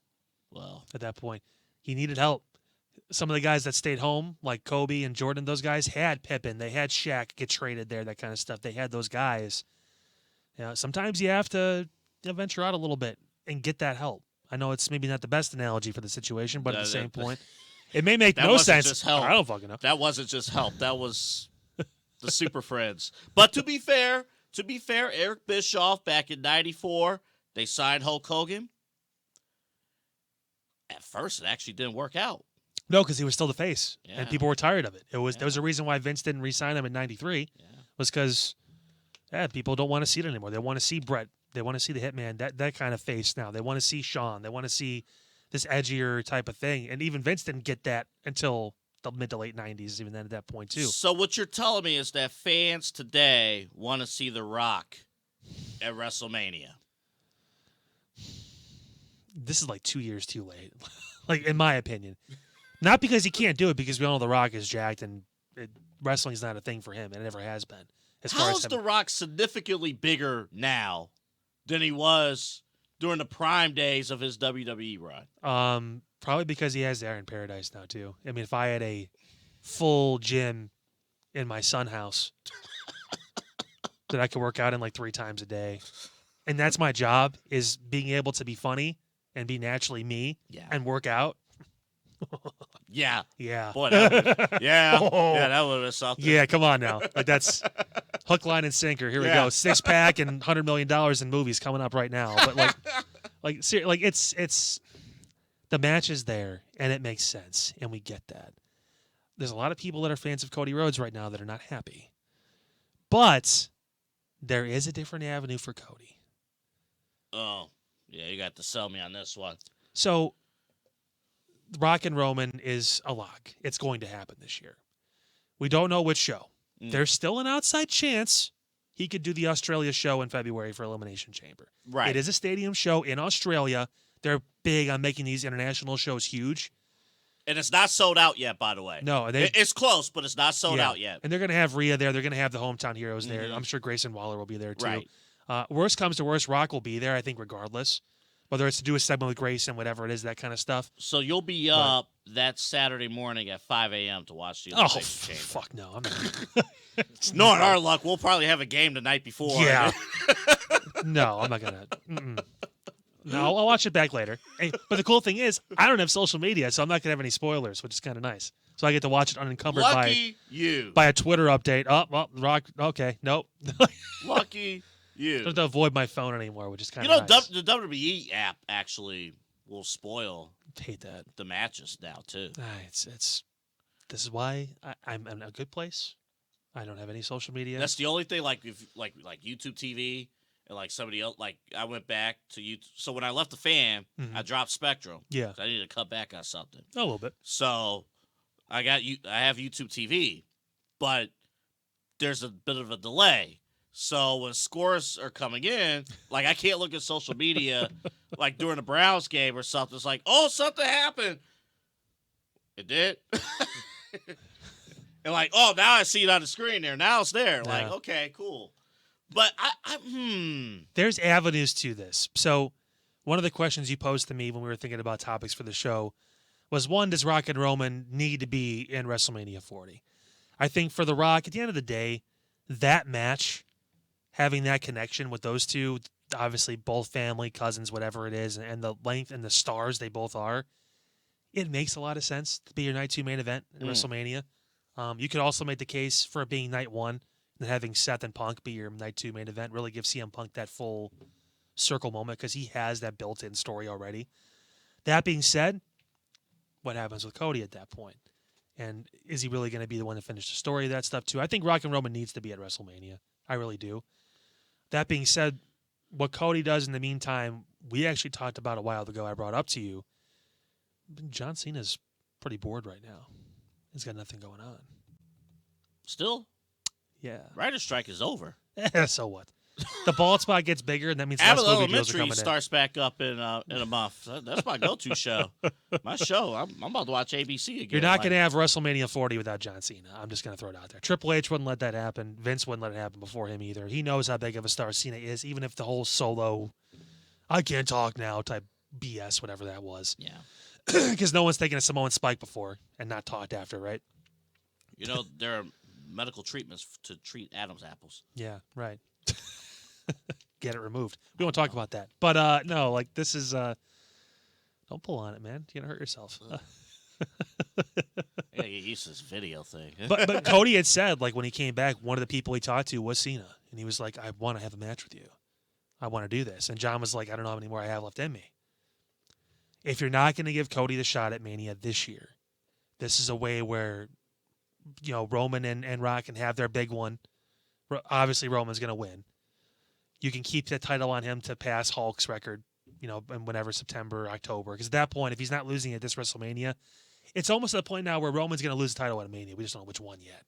Well, at that point, he needed help. Some of the guys that stayed home, like Kobe and Jordan, those guys had Pippen. They had Shaq get traded there, that kind of stuff. They had those guys. Sometimes you have to venture out a little bit and get that help. I know it's maybe not the best analogy for the situation, but at the same point, it may make no sense. Just help. I don't fucking know. That wasn't just help. That was the Super Friends. But to be fair, Eric Bischoff back in '94, they signed Hulk Hogan. At first, it actually didn't work out. No, because he was still the face, Yeah. and people were tired of it. There was a reason why Vince didn't re-sign him in '93. Was because people don't want to see it anymore. They want to see Brett. They want to see the Hitman, that kind of face now. They want to see Shawn. They want to see this edgier type of thing. And even Vince didn't get that until the mid to late 90s, even then at that point, too. So what you're telling me is that fans today want to see The Rock at WrestleMania. This is like 2 years too late, like in my opinion. Not because he can't do it, because we all know The Rock is jacked and wrestling's not a thing for him. It never has been. How is The Rock significantly bigger now than he was during the prime days of his WWE run? Probably because he has the Iron Paradise now too. I mean, if I had a full gym in my son house that I could work out in like 3 times a day, and that's my job, is being able to be funny and be naturally me and work out. Yeah. Boy, that would have been something. Yeah, come on now. Like, that's hook, line, and sinker. Here we go. 6-pack and $100 million in movies coming up right now. But it's the match is there and it makes sense, and we get that. There's a lot of people that are fans of Cody Rhodes right now that are not happy, but there is a different avenue for Cody. Oh, yeah, you got to sell me on this one. So, Rock and Roman is a lock. It's going to happen this year. We don't know which show. there's still an outside chance he could do the Australia show in February for Elimination Chamber. Right. It is a stadium show in Australia. They're big on making these international shows huge. And it's not sold out yet, by the way. No, it's close, but it's not sold out yet. And they're going to have Rhea there. They're going to have the hometown heroes there. I'm sure Grayson Waller will be there too. Right. Worst comes to worst, Rock will be there, I think, regardless. Whether it's to do a segment with Grayson, whatever it is, that kind of stuff. So you'll be up that Saturday morning at 5 a.m. to watch the Elimination Chamber. Fuck no. I'm not. Knowing our luck, we'll probably have a game the night before. Yeah. No, I'm not going to. No, I'll watch it back later. But the cool thing is, I don't have social media, so I'm not going to have any spoilers, which is kind of nice. So I get to watch it unencumbered Lucky you. by a Twitter update. Oh, well, Rock, okay, nope. Lucky you. Don't have to avoid my phone anymore, which is kind of nice. The WWE app actually will spoil Hate that. the matches now, too. This is why I'm in a good place. I don't have any social media. That's the only thing, like YouTube TV and like somebody else. Like I went back to YouTube. So when I left the fan, I dropped Spectrum. Yeah. I needed to cut back on something. A little bit. So I have YouTube TV, but there's a bit of a delay. So when scores are coming in, like I can't look at social media like during a Browns game or something. It's like, oh, something happened. It did. And like, oh, now I see it on the screen there. Now it's there. Like, okay, cool. But There's avenues to this. So one of the questions you posed to me when we were thinking about topics for the show was, one, does Rock and Roman need to be in WrestleMania 40? I think for The Rock, at the end of the day, that match, having that connection with those two, obviously both family, cousins, whatever it is, and the length and the stars they both are, it makes a lot of sense to be your night 2 main event in WrestleMania. You could also make the case for it being night 1 and having Seth and Punk be your night 2 main event, really give CM Punk that full circle moment because he has that built-in story already. That being said, what happens with Cody at that point? And is he really going to be the one to finish the story of that stuff too? I think Rock and Roman needs to be at WrestleMania. I really do. That being said, what Cody does in the meantime, we actually talked about a while ago. I brought up to you. John Cena's pretty bored right now. He's got nothing going on. still, Yeah. writer's strike is over. So what? The bald spot gets bigger, and that means less Abbott movie deals are Elementary coming starts back up in a month. That's my go-to show. My show. I'm about to watch ABC again. You're not going to have WrestleMania 40 without John Cena. I'm just going to throw it out there. Triple H wouldn't let that happen. Vince wouldn't let it happen before him either. He knows how big of a star Cena is, even if the whole solo, I can't talk now type BS, whatever that was. Yeah. Because no one's taken a Samoan spike before and not talked after, right? You know, there are medical treatments to treat Adam's apples. Yeah, right. Get it removed. We won't talk about that. But no, like this is don't pull on it, man. You're gonna hurt yourself. I gotta get used to this video thing. But Cody had said, like when he came back, one of the people he talked to was Cena. And he was like, I want to have a match with you. I want to do this. And John was like, I don't know how many more I have left in me. If you're not going to give Cody the shot at Mania this year, this is a way where, you know, Roman and Rock can have their big one. Obviously, Roman's going to win. You can keep that title on him to pass Hulk's record, you know, in whenever September, October. Because at that point, if he's not losing at this WrestleMania, it's almost at the point now where Roman's going to lose the title at Mania. We just don't know which one yet.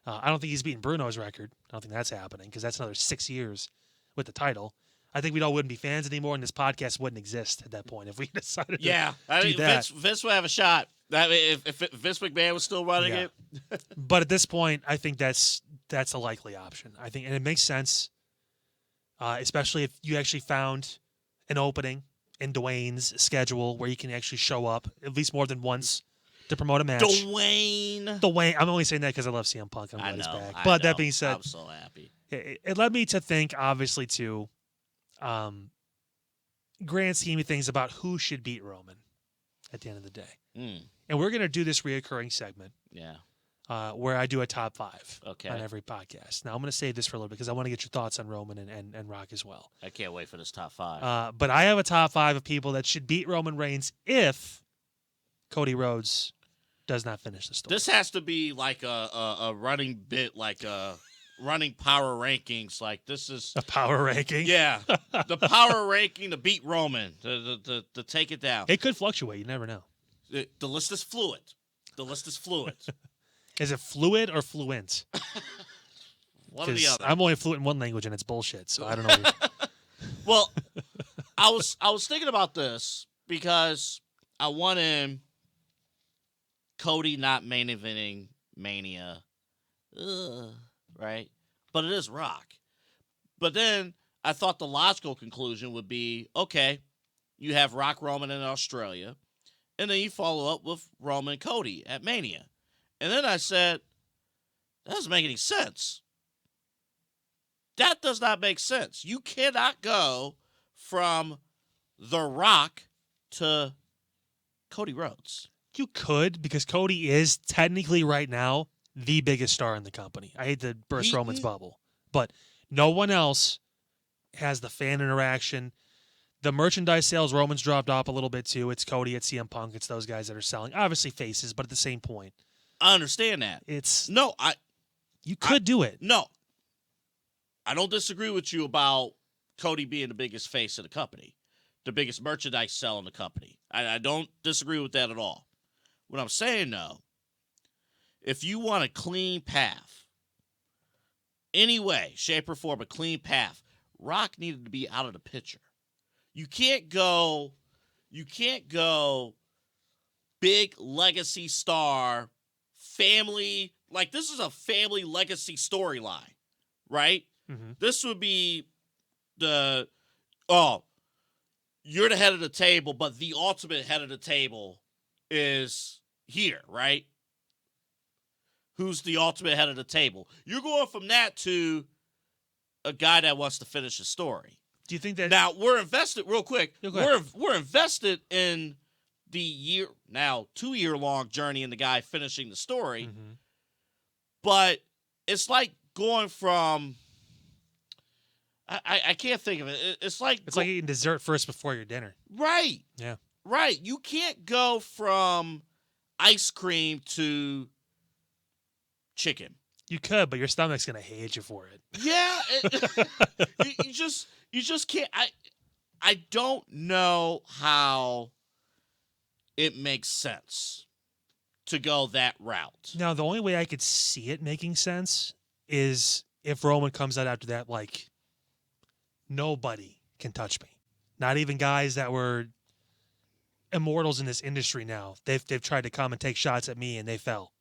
I don't think he's beating Bruno's record. I don't think that's happening because that's another 6 years with the title. I think we all wouldn't be fans anymore, and this podcast wouldn't exist at that point if we decided to do that. Vince would have a shot. I mean, if Vince McMahon was still running it. But at this point, I think that's a likely option. I think, and it makes sense, especially if you actually found an opening in Dwayne's schedule where you can actually show up at least more than once to promote a match. Dwayne. I'm only saying that because I love CM Punk. I'm glad he's back. But that being said, I'm so happy. It led me to think, obviously, too, grand scheme of things about who should beat Roman at the end of the day. And we're going to do this reoccurring segment. Yeah. Where I do a top 5 on every podcast. Now, I'm going to save this for a little bit because I want to get your thoughts on Roman and Rock as well. I can't wait for this top 5. But I have a top 5 of people that should beat Roman Reigns if Cody Rhodes does not finish the story. This has to be like a running bit, like a running power rankings. Like this is a power ranking. Yeah, the power ranking to beat Roman to take it down. It could fluctuate. You never know. The list is fluid. Is it fluid or fluent? One or the 'Cause other. I'm only fluent in one language and it's bullshit, so I don't know. Well, I was thinking about this because I wanted Cody not main eventing Mania, right? But it is Rock. But then I thought the logical conclusion would be, okay, you have Rock Roman in Australia, and then you follow up with Roman Cody at Mania. And then I said, that doesn't make any sense. That does not make sense. You cannot go from The Rock to Cody Rhodes. You could, because Cody is technically right now the biggest star in the company. I hate to burst Roman's bubble, but no one else has the fan interaction. The merchandise sales, Roman's dropped off a little bit too. It's Cody, it's CM Punk, it's those guys that are selling. Obviously faces, but at the same point. I understand that. You could do it. No. I don't disagree with you about Cody being the biggest face of the company, the biggest merchandise sell in the company. I don't disagree with that at all. What I'm saying, though, if you want a clean path, any way, shape, or form, a clean path, Rock needed to be out of the picture. You can't go big legacy star, family, like this is a family legacy storyline, right? Mm-hmm. This would be you're the head of the table, but the ultimate head of the table is here, right? Who's the ultimate head of the table? You're going from that to a guy that wants to finish a story. Do you think that now we're invested real quick? Yeah, go ahead. We're invested in the 2-year-long journey in the guy finishing the story, Mm-hmm. but it's like going from. I can't think of it. It's like eating dessert first before your dinner. Right. Yeah. Right. You can't go from ice cream to chicken. You could, but your stomach's gonna hate you for it. Yeah. you just can't. I don't know how it makes sense to go that route. Now, the only way I could see it making sense is if Roman comes out after that, like, nobody can touch me. Not even guys that were immortals in this industry now. They've tried to come and take shots at me and they fell.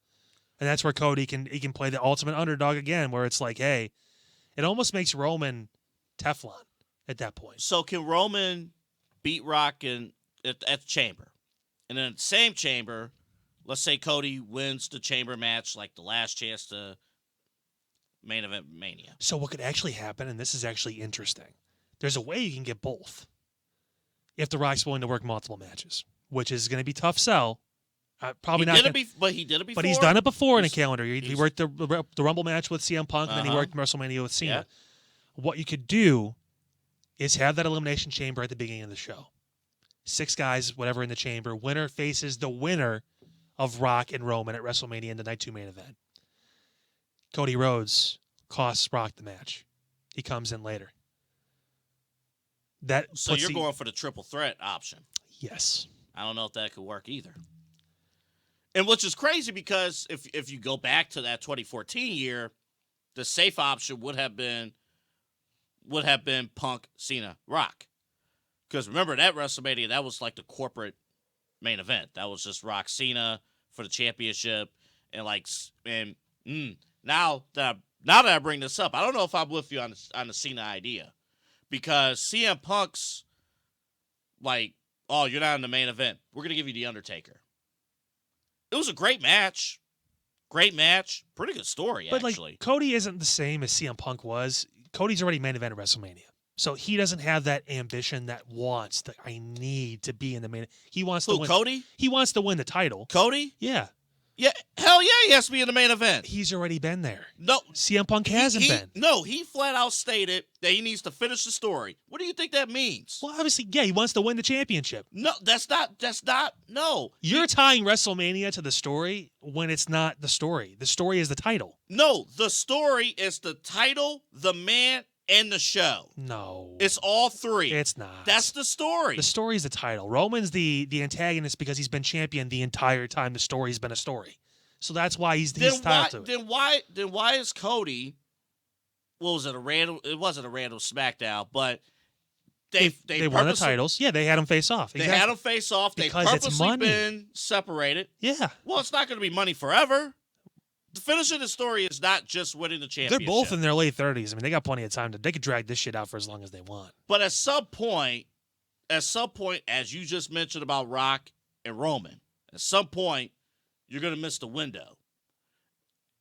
And that's where Cody can play the ultimate underdog again, where it's like, hey, it almost makes Roman Teflon at that point. So can Roman beat Rock at the Chamber? And then at the same Chamber, let's say Cody wins the Chamber match, like the last chance to main event Mania. So what could actually happen, and this is actually interesting, there's a way you can get both if The Rock's willing to work multiple matches, which is going to be tough sell. Probably not. But he did it before. But he's done it before in a calendar. He worked the Rumble match with CM Punk, and then he worked WrestleMania with Cena. Yeah. What you could do is have that Elimination Chamber at the beginning of the show. 6 guys, whatever, in the chamber. Winner faces the winner of Rock and Roman at WrestleMania in the Night 2 main event. Cody Rhodes costs Rock the match. He comes in later. So you're going for the triple threat option. Yes. I don't know if that could work either. And which is crazy because if you go back to that 2014 year, the safe option would have been Punk, Cena, Rock. Because remember that WrestleMania, that was like the corporate main event. That was just Rock Cena for the championship, and now that I bring this up, I don't know if I'm with you on the Cena idea, because CM Punk's like, oh, you're not in the main event. We're gonna give you the Undertaker. It was a great match. Great match. Pretty good story, but actually. Like, Cody isn't the same as CM Punk was. Cody's already main event at WrestleMania. So he doesn't have that ambition that wants that I need to be in the main. He wants to win. Cody? He wants to win the title. Cody? Yeah. Yeah. Hell yeah, he has to be in the main event. He's already been there. No. CM Punk hasn't been. No, he flat out stated that he needs to finish the story. What do you think that means? Well, obviously, yeah, he wants to win the championship. No, that's not, no. You're tying WrestleMania to the story when it's not the story. The story is the title. No, the story is the title, the man, and the show. No. It's all three. It's not. That's the story. The story is the title. Roman's the antagonist because he's been champion the entire time the story's been a story. So that's why he's Then why? tied to it. Then why is Cody? What was it? It wasn't a random SmackDown, but they won the purposely- titles. Yeah, they had them face off. They had them face off. Because They it's purposely money. been separated. Yeah. Well, it's not going to be money forever. The finish of the story is not just winning the championship. They're both in their late 30s. I mean, they got plenty of time they could drag this shit out for as long as they want. But at some point, as you just mentioned about Rock and Roman, at some point, you're going to miss the window.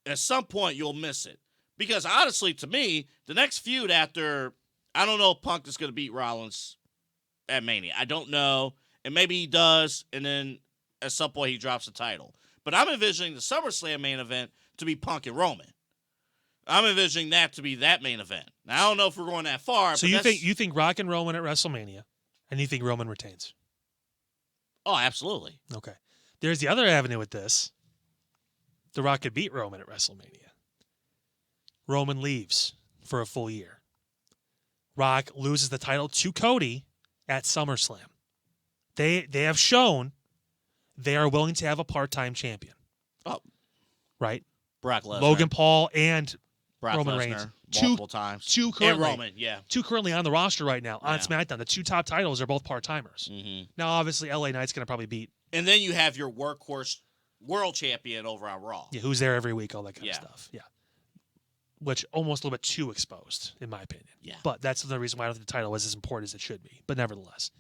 At some point, you'll miss it. Because honestly, to me, the next feud after, I don't know if Punk is going to beat Rollins at Mania. I don't know. And maybe he does, and then at some point he drops the title. But I'm envisioning the SummerSlam main event to be Punk and Roman. I'm envisioning that to be that main event. Now, I don't know if we're going that far. So but you think Rock and Roman at WrestleMania, and you think Roman retains? Oh, absolutely. Okay. There's the other avenue with this. The Rock could beat Roman at WrestleMania. Roman leaves for a full year. Rock loses the title to Cody at SummerSlam. They have shown they are willing to have a part-time champion. Oh, right? Brock Lesnar, Logan Paul and Brock Roman Lesnar, Reigns. multiple times. Two currently, And Roman, yeah. two currently on the roster right now on Yeah. SmackDown. The two top titles are both part-timers. Mm-hmm. Now, obviously, LA Knight's going to probably beat And then you have your workhorse world champion over on Raw. yeah, who's there every week, all that kind Yeah. of stuff. Yeah. Which almost a little bit too exposed, in my opinion. Yeah. But that's the reason why I don't think the title is as important as it should be. But nevertheless,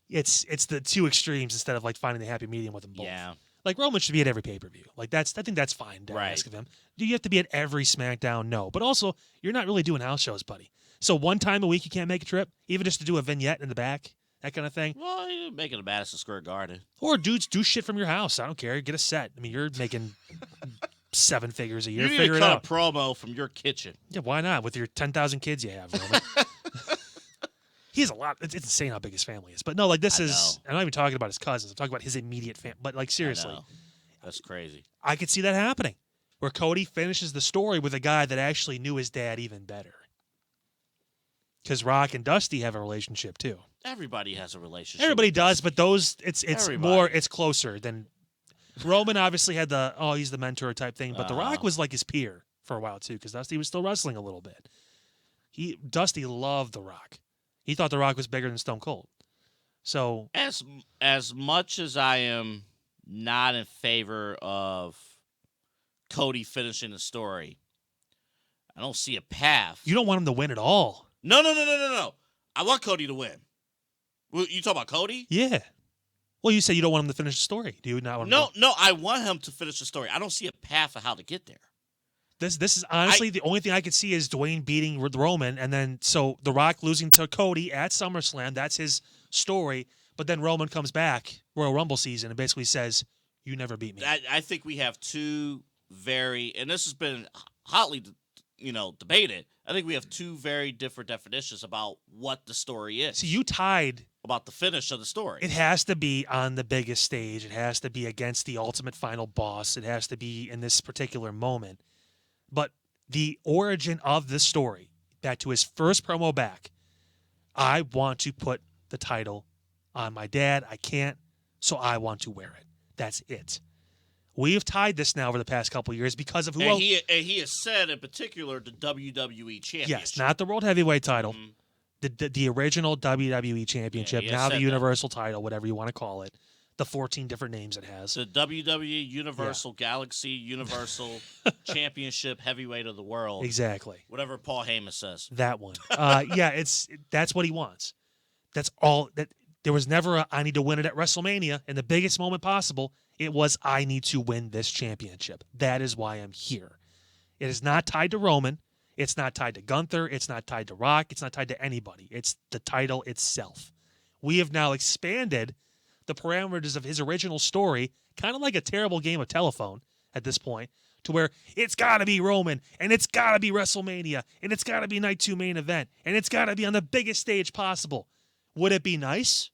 it's the two extremes instead of like finding the happy medium with them both. Yeah. Like Roman should be at every pay-per-view. Like I think that's fine to Right. ask of him. Do you have to be at every SmackDown? No. But also, you're not really doing house shows, buddy. So one time a week you can't make a trip, even just to do a vignette in the back, that kind of thing. Well, you're making a Madison Square Garden. Or dudes do shit from your house. I don't care. Get a set. I mean, you're making 7 figures a year. You need Figure to it cut out. a promo from your kitchen. Yeah, why not? With your 10,000 kids you have, Roman. He has a lot. It's insane how big his family is. But no, like this I is. know. I'm not even talking about his cousins. I'm talking about his immediate family. But like seriously, I know. That's crazy. I could see that happening, where Cody finishes the story with a guy that actually knew his dad even better. Because Rock and Dusty have a relationship too. Everybody has a relationship. Everybody with does, this. but those it's Everybody. more it's closer than Roman. Obviously had the he's the mentor type thing, but The Rock was like his peer for a while too, because Dusty was still wrestling a little bit. Dusty loved The Rock. He thought The Rock was bigger than Stone Cold. So as much as I am not in favor of Cody finishing the story, I don't see a path. you don't want him to win at all. No. I want Cody to win. Well, you talking about Cody? Yeah. Well, you said you don't want him to finish the story. Do you not want him to? No. I want him to finish the story. I don't see a path of how to get there. This is honestly the only thing I could see is Dwayne beating Roman, and then so The Rock losing to Cody at SummerSlam. That's his story. But then Roman comes back Royal Rumble season and basically says, "You never beat me." I think we have two very, and this has been hotly, debated. I think we have two very different definitions about what the story is. See, you tied. About the finish of the story. It has to be on the biggest stage. It has to be against the ultimate final boss. It has to be in this particular moment. But the origin of this story, back to his first promo back, I want to put the title on my dad. I can't, so I want to wear it. That's it. We have tied this now over the past couple of years because of who and else. he has said in particular the WWE Championship. Yes, not the World Heavyweight title. Mhm. The original WWE Championship, Yeah, he has now the said that. Universal title, whatever you want to call it. The 14 different names it has. The WWE Universal Galaxy Universal Championship Heavyweight of the World. Exactly. Whatever Paul Heyman says. That one. Yeah, that's what he wants. That's all. That there was never I need to win it at WrestleMania in the biggest moment possible. It was I need to win this championship. That is why I'm here. It is not tied to Roman. It's not tied to Gunther. It's not tied to Rock. It's not tied to anybody. It's the title itself. We have now expanded the parameters of his original story, kind of like a terrible game of telephone at this point, to where it's got to be Roman, and it's got to be WrestleMania, and it's got to be Night 2 main event, and it's got to be on the biggest stage possible. Would it be nice?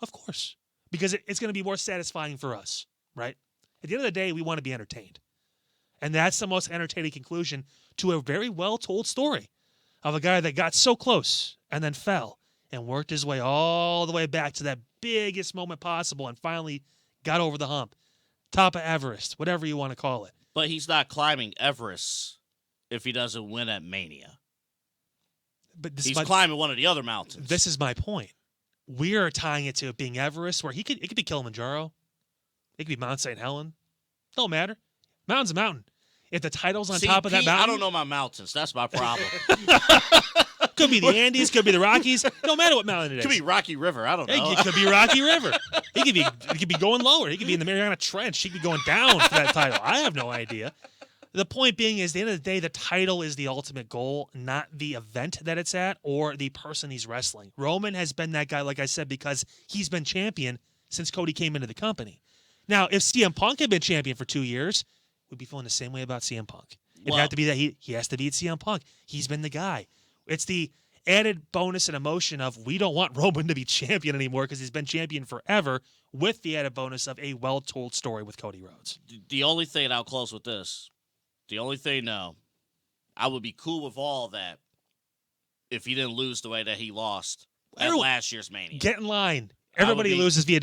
Of course, because it's going to be more satisfying for us, right? At the end of the day, we want to be entertained. And that's the most entertaining conclusion to a very well-told story of a guy that got so close and then fell and worked his way all the way back to that biggest moment possible and finally got over the hump. top of Everest, whatever you want to call it. But he's not climbing Everest if he doesn't win at Mania. But He's climbing one of the other mountains. This is my point. We are tying it to it being Everest, where it could be Kilimanjaro, it could be Mount St. Helen. Don't matter. Mountain's a mountain. If the title's on top of that Pete, mountain, I don't know my mountains. That's my problem. could be the Andes, could be the Rockies. No matter what mountain it is. Could be Rocky River. I don't know. It could be Rocky River. He could be going lower. He could be in the Mariana Trench. He could be going down for that title. I have no idea. The point being is, at the end of the day, the title is the ultimate goal, not the event that it's at or the person he's wrestling. Roman has been that guy, like I said, because he's been champion since Cody came into the company. Now, if CM Punk had been champion for 2 years, we'd be feeling the same way about CM Punk. It'd have to be that he has to beat CM Punk. He's been the guy. It's the added bonus and emotion of we don't want Roman to be champion anymore because he's been champion forever, with the added bonus of a well-told story with Cody Rhodes. The only thing, I'll close with this. The only thing, no, I would be cool with all that if he didn't lose the way that he lost at last year's Mania. Get in line. Everybody loses via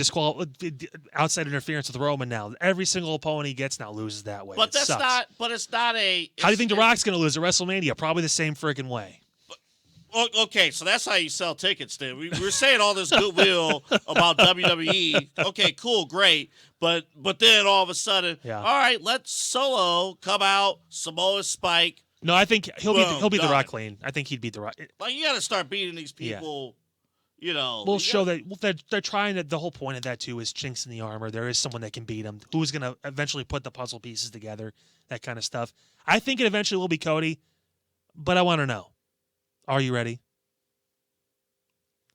outside interference with Roman now. Every single opponent he gets now loses that way. But It sucks. it's not a. How do you think The Rock's going to lose at WrestleMania? Probably the same freaking way. Okay, so that's how you sell tickets, then. We're saying all this goodwill about WWE. Okay, cool, great. But then all of a sudden, all right, let Solo come out, Samoa Spike. No, I think he'll beat The Rock done. clean. I think he'd beat The Rock. Like, you got to start beating these people. You know, we'll show that they're trying to. The whole point of that too is chinks in the armor. There is someone that can beat him. Who's going to eventually put the puzzle pieces together? That kind of stuff. I think it eventually will be Cody, but I want to know: are you ready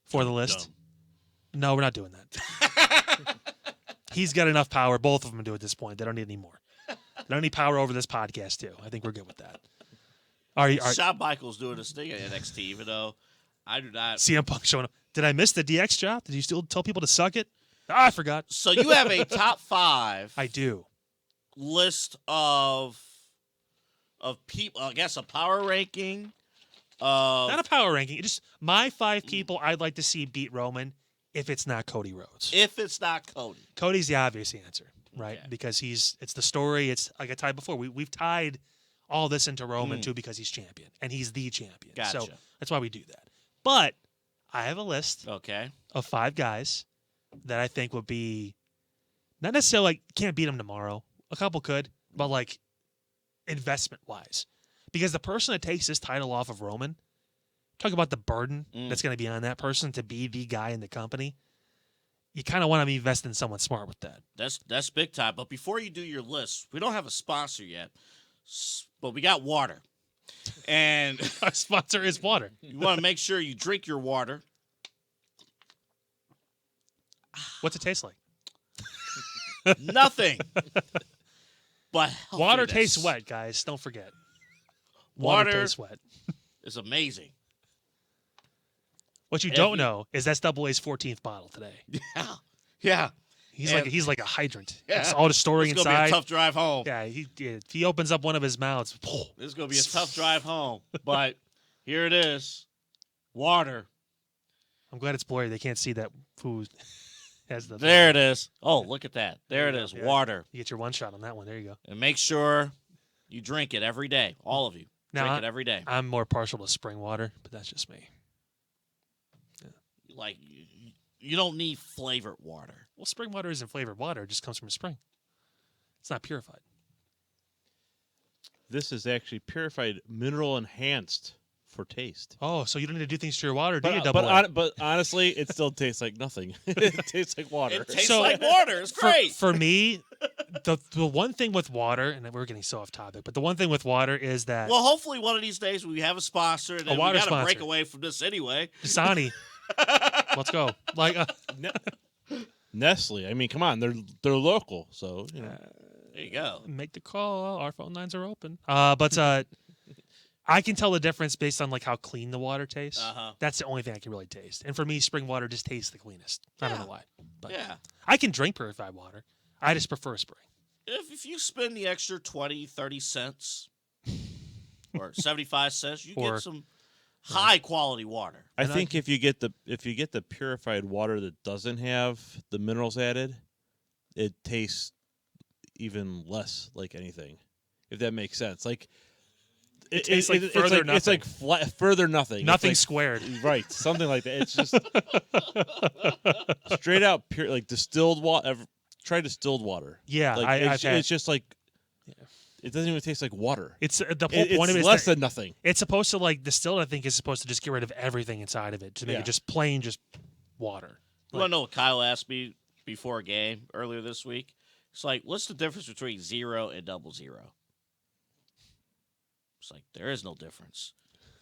for the list? Dumb. No, we're not doing that. He's got enough power. Both of them do at this point. They don't need any more. They don't need power over this podcast too. I think we're good with that. Shawn Michaels doing his thing at NXT, even though I do not. CM Punk showing up. Did I miss the DX job? Did you still tell people to suck it? I forgot. So you have a top 5. I do. List of people. I guess a power ranking. Not a power ranking. Just my 5 people I'd like to see beat Roman if it's not Cody Rhodes. If it's not Cody. Cody's the obvious answer, right? Okay. Because it's the story. It's like I tied before. We've tied all this into Roman too because he's champion and he's the champion. Gotcha. So that's why we do that. But I have a list Okay. of 5 guys that I think would be not necessarily like can't beat them tomorrow. A couple could, but like investment wise, because the person that takes this title off of Roman, talk about the burden that's going to be on that person to be the guy in the company. You kind of want to be invested in someone smart with that. That's big time. But before you do your list, we don't have a sponsor yet, but we got water. And Our sponsor is water. you want to make sure you drink your water. What's it taste like? Nothing. But Water healthiness tastes wet, guys. Don't forget. Water tastes wet. is amazing. What you don't know is that's Double A's 14th bottle today. Yeah. He's like a hydrant. Yeah. It's all the story It's inside. gonna be a tough drive home. Yeah, if he opens up one of his mouths, This is gonna be a tough drive home. But here it is. Water. I'm glad it's blurry. They can't see that food has the. There it is. Oh, look at that. There it is. Yeah. Water. You get your one shot on that one. There you go. And make sure you drink it every day. All of you. Now, Drink it every day. I'm more partial to spring water, but that's just me. Like, you don't need flavored water. Well, spring water isn't flavored water. It just comes from a spring. It's not purified. This is actually purified, mineral enhanced for taste. Oh, so you don't need to do things to your water, do you, Double A? But honestly, it still tastes like nothing. It tastes like water. It tastes So- like water. It's great. For me, the one thing with water, and we're getting so off topic, but the one thing with water is that Well, hopefully one of these days we have a sponsor, and then we water got to break sponsor. away from this anyway. Dasani, let's go. Like, Nestle. I mean, come on, they're local, so you know. There you go. make the call. Our phone lines are open. But I can tell the difference based on like how clean the water tastes. Uh-huh. That's the only thing I can really taste. And for me, spring water just tastes the cleanest. I don't know why, but Yeah. I can drink purified water. I just prefer spring. If you spend the extra 20, 30 cents or 75 cents, you Or- get some high quality water. I And think if you get the purified water that doesn't have the minerals added, it tastes even less like anything, if that makes sense. Like It tastes like further It's like further nothing. Nothing It's squared. like, right, something like that. It's just straight out pure, like distilled water. Try distilled water. Yeah, like I've had. it's just like it doesn't even taste like water. It's the whole point of it It's is less that than nothing. it's supposed to like distilled. I think is supposed to just get rid of everything inside of it to make it just plain just water. You want to know what Kyle asked me before a game earlier this week? It's like, what's the difference between 0 and 00? It's like, there is no difference.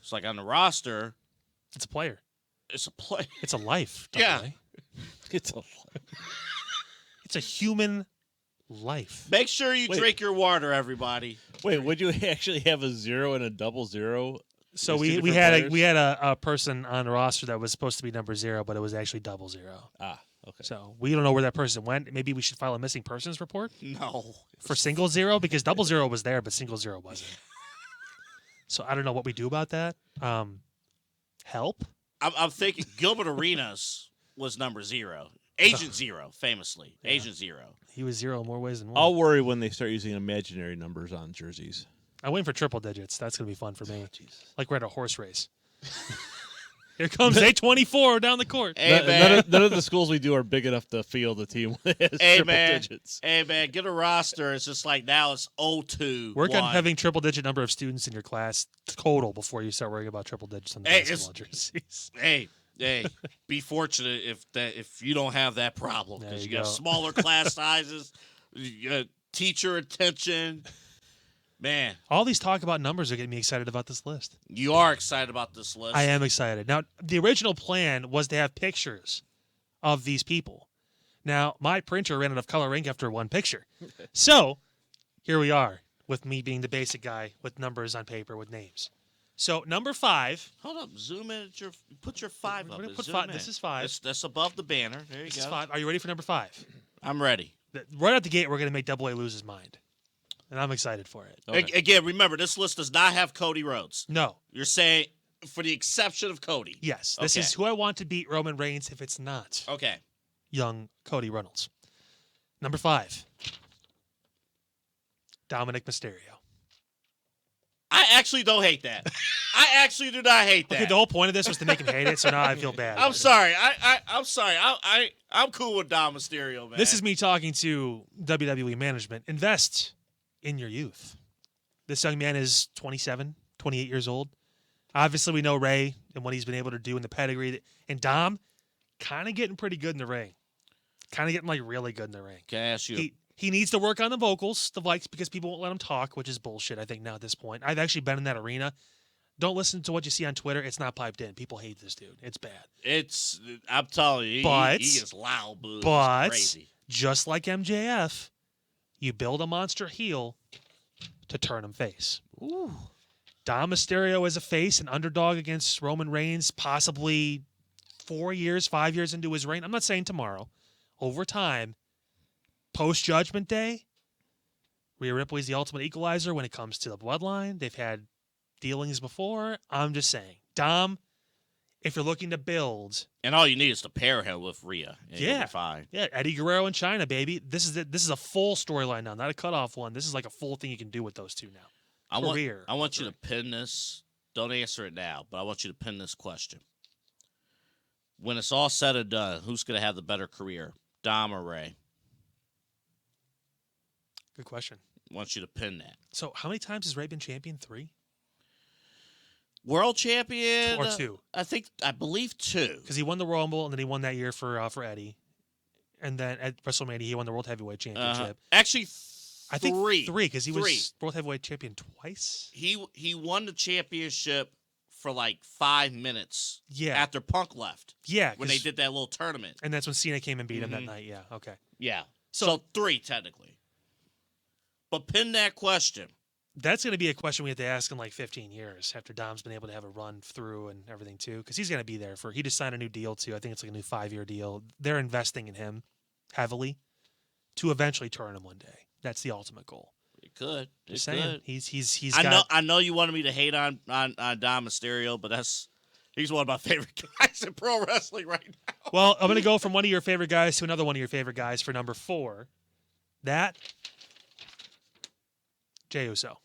It's like on the roster, It's a player. it's a play. It's a life. Yeah. AA. It's a It's a human life. Make sure you Wait. drink your water, everybody. wait. Would you actually have a 0 and a 00? So There's two we different had players? we had a person on the roster that was supposed to be number 0, but it was actually 00. Ah, okay. So we don't know where that person went. Maybe we should file a missing persons report No. for single 0 because 00 was there, but single 0 wasn't. So I don't know what we do about that. Help? I'm thinking Gilbert Arenas was number 0. Agent 0, famously. Yeah. Agent 0. He was 0 in more ways than one. I'll worry when they start using imaginary numbers on jerseys. I'm waiting for triple digits. That's gonna be fun for me. Jesus. Like we're at a horse race. Here comes A24 down the court. Hey, man. None of the schools we do are big enough to field a team with triple digits. Hey, man, get a roster. It's just like now it's 0-2. Work on 1. having triple digit number of students in your class total before you start worrying about triple digits on the Hey, basketball jerseys. Hey, be fortunate if you don't have that problem There because you you got go. smaller class sizes, you got teacher attention. Man, All these talk about numbers are getting me excited about this list. you are excited about this list. I am excited. Now, the original plan was to have pictures of these people. Now, my printer ran out of color ink after one picture. So, here we are with me being the basic guy with numbers on paper with names. So, number 5. Hold up, zoom in at put your 5 We're up. gonna and put zoom 5. in. This is 5. That's above the banner. There you This go. is 5. Are you ready for number 5? I'm ready. Right out the gate, we're going to make Double A lose his mind. And I'm excited for it. Okay. Again, remember, this list does not have Cody Rhodes. No. You're saying for the exception of Cody. Yes. This Okay. is who I want to beat Roman Reigns if it's not Okay. young Cody Reynolds. Number 5. Dominic Mysterio. I actually don't hate that. I actually do not hate that. Okay, the whole point of this was to make him hate it, so now I feel bad. I'm sorry. I'm sorry. I'm cool with Dom Mysterio, man. This is me talking to WWE management. Invest in your youth. This young man is 27, 28 years old. Obviously, we know Ray and what he's been able to do in the pedigree. And Dom, kind of getting pretty good in the ring. Kind of getting, like, really good in the ring. Can I ask you? He needs to work on the vocals, the likes, because people won't let him talk, which is bullshit, I think, now at this point. I've actually been in that arena. Don't listen to what you see on Twitter. It's not piped in. People hate this dude. It's bad. I'm telling you, But- he gets loud, boo. But It's crazy. just like MJF, you build a monster heel to turn him face. Ooh. Dom Mysterio is a face, an underdog against Roman Reigns, possibly 4 years, 5 years into his reign. I'm not saying tomorrow. Over time, post-Judgment Day, Rhea Ripley's the ultimate equalizer when it comes to the bloodline. They've had dealings before. I'm just saying. Dom, if you're looking to build, And all you need is to pair him with Rhea. And you'll Yeah. be fine. yeah, Eddie Guerrero and China, baby. This is it. This is a full storyline now, not a cutoff one. This is like a full thing you can do with those two now. I Career. want you to pin this. Don't answer it now, but I want you to pin this question. When it's all said and done, who's going to have the better career, Dom or Ray? Good question. I want you to pin that. So, how many times has Ray been champion? 3 World champion? or 2? I believe 2. Because he won the Rumble and then he won that year for Eddie, and then at WrestleMania he won the World Heavyweight Championship. Actually, I think 3. 3 because he 3. was World Heavyweight Champion twice. He won the championship for like 5 minutes Yeah, after Punk left yeah. when they 'cause- did that little tournament. and that's when Cena came and beat him that Mhm. night. Yeah, okay. Yeah. So- So 3 technically. But pin that question. That's going to be a question we have to ask in like 15 years after Dom's been able to have a run through and everything too, because he's going to be there for. He just signed a new deal too. I think it's like a new 5-year deal. They're investing in him heavily to eventually turn him one day. That's the ultimate goal. It could. It Just saying, could. he's I got. know you wanted me to hate on Dom Mysterio, but he's one of my favorite guys in pro wrestling right now. Well, I'm going to go from one of your favorite guys to another one of your favorite guys for number 4. That Jey Uso.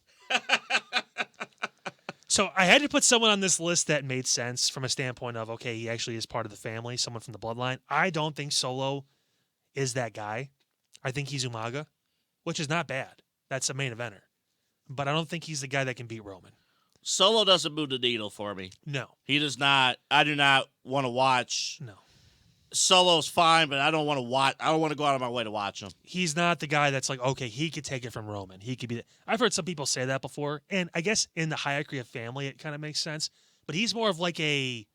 So I had to put someone on this list that made sense from a standpoint of, okay, he actually is part of the family, someone from the bloodline. I don't think Solo is that guy. I think he's Umaga, which is not bad. That's a main eventer. But I don't think he's the guy that can beat Roman. Solo doesn't move the needle for me. No. He does not. I do not want to watch. No. Solo's fine, but I don't want to watch. I don't want to go out of my way to watch him. He's not the guy that's like, okay, he could take it from Roman. He could be. I've heard some people say that before, and I guess in the hierarchy of family, it kind of makes sense. But he's more of like a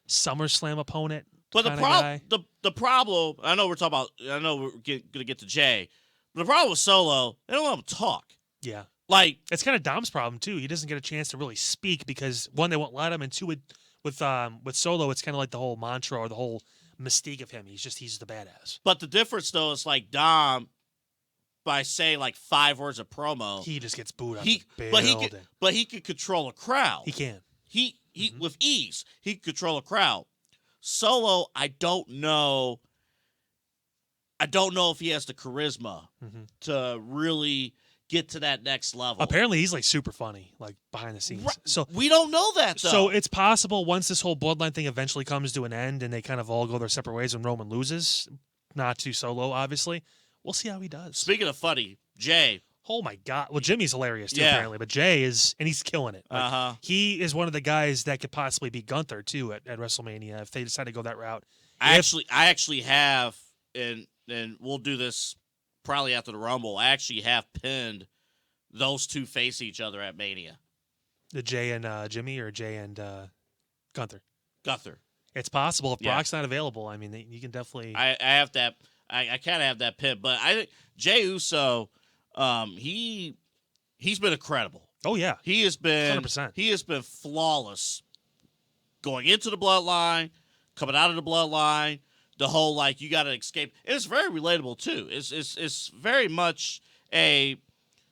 SummerSlam opponent. But guy. the problem. I know we're talking about. I know we're gonna get to Jay. But the problem with Solo, they don't let him talk. Yeah. Like it's kind of Dom's problem too. He doesn't get a chance to really speak because one, they won't let him, and two, with Solo, it's kind of like the whole mantra or the whole mystique of him. He's the badass. But the difference though is like Dom, by saying like 5 words of promo, he just gets booed out of the building. But he can control a crowd. He can. He with ease. He can control a crowd. Solo, I don't know if he has the charisma to really get to that next level. Apparently, he's like super funny, like behind the scenes. Right. So we don't know that though. So it's possible once this whole bloodline thing eventually comes to an end and they kind of all go their separate ways when Roman loses, not to Solo, obviously. We'll see how he does. Speaking of funny, Jay. Oh my God! Well, Jimmy's hilarious too, Yeah. apparently, but Jay is, and he's killing it. Uh-huh. He is one of the guys that could possibly beat Gunther too at WrestleMania if they decide to go that route. I actually have, and we'll do this probably after the Rumble. I actually have pinned those two face each other at Mania. The Jay and Jimmy, or Jay and Gunther. Gunther. It's possible if Yeah. Brock's not available. I mean, you can definitely. I have that. I kind of have that pin, but I think Jey Uso, he's been incredible. Oh yeah, He has been 100%. He has been flawless going into the bloodline, coming out of the bloodline. The whole like you got to escape. It's very relatable too. It's very much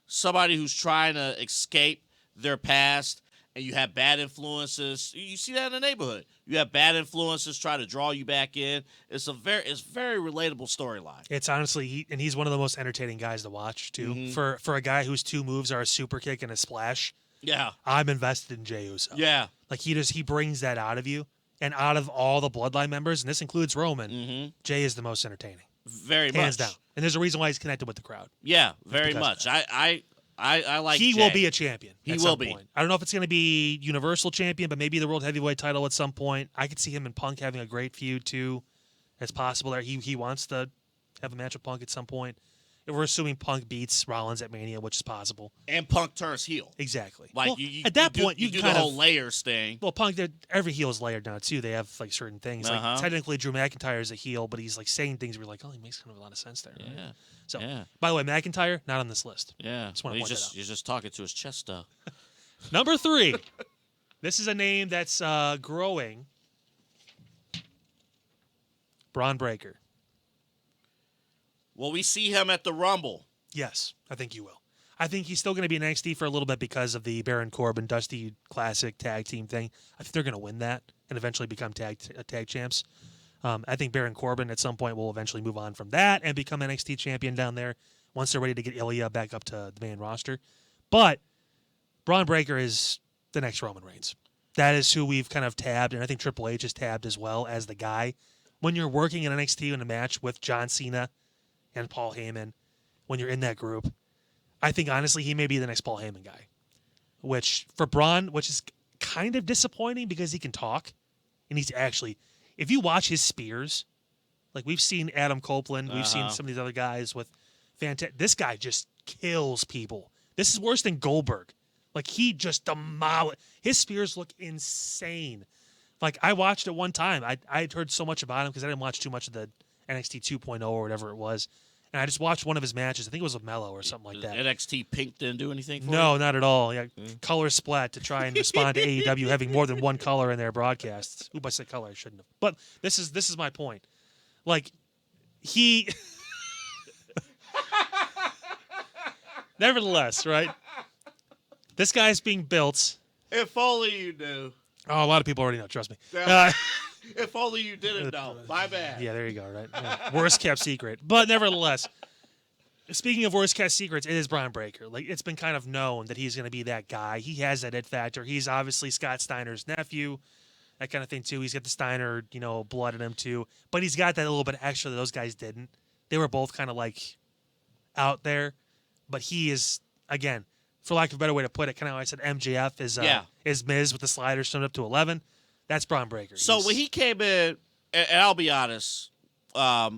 somebody who's trying to escape their past, and you have bad influences. You see that in the neighborhood. You have bad influences try to draw you back in. It's very relatable storyline. It's honestly, he's one of the most entertaining guys to watch too. Mhm. For a guy whose two moves are a super kick and a splash, Yeah, I'm invested in Jey Uso. yeah. Like he brings that out of you, and out of all the bloodline members, and this includes Roman, Mm-hmm. Jey is the most entertaining, Very hands much. down. And there's a reason why he's connected with the crowd. Yeah, very because of much. I like. He Jey. will be a champion. He at will some be. point. I don't know if it's going to be Universal Champion, but maybe the World Heavyweight title at some point. I could see him and Punk having a great feud too. It's possible there. He wants to have a match with Punk at some point. If we're assuming Punk beats Rollins at Mania, which is possible. And Punk turns heel. Exactly. Like Well, you, at that you point, do, you do kind the of whole layers thing. Well, Punk, every heel is layered now too. They have like certain things. Uh-huh. Like technically, Drew McIntyre is a heel, but he's like saying things where you're like, oh, he makes kind of a lot of sense there. Right? Yeah. So, Yeah. by the way, McIntyre not on this list. Yeah. Just wanna he's point that out. he's just talking to his chest though. Number 3. This is a name that's growing. Braun Breaker. Will we see him at the Rumble? Yes, I think you will. I think he's still going to be in NXT for a little bit because of the Baron Corbin Dusty Classic tag team thing. I think they're going to win that and eventually become tag champs. I think Baron Corbin at some point will eventually move on from that and become NXT champion down there once they're ready to get Ilya back up to the main roster. But Braun Breaker is the next Roman Reigns. That is who we've kind of tabbed, and I think Triple H is tabbed as well as the guy. When you're working in NXT in a match with John Cena and Paul Heyman, when you're in that group, I think honestly he may be the next Paul Heyman guy. Which for Braun, which is kind of disappointing because he can talk, and he's actually, if you watch his spears, like we've seen Adam Copeland, we've seen some of these other guys with this guy just kills people. This is worse than Goldberg. Like he just his spears look insane. Like I watched it one time. I had heard so much about him because I didn't watch too much of the NXT 2.0 or whatever it was. And I just watched one of his matches. I think it was with Mello or something like that. NXT Pink didn't do anything for No, you? not at all. Yeah, color splat to try and respond to AEW having more than one color in their broadcasts. Oop, I said color. I shouldn't have. But this is my point. Like he, nevertheless, right? This guy's being built. If only you knew. Oh, a lot of people already know. Trust me. If only you didn't know. My bad. Yeah, there you go. Right. Yeah. Worst kept secret, but nevertheless, Speaking of worst kept secrets, it is Braun Breaker. Like, it's been kind of known that he's going to be that guy. He has that it factor. He's obviously Scott Steiner's nephew, that kind of thing too. He's got the Steiner, blood in him too. But he's got that little bit extra that those guys didn't. They were both kind of like out there, but he is, again, for lack of a better way to put it, kind of how I said MJF is Miz with the sliders turned up to 11. That's Braun Breaker. So when he came in, and I'll be honest, I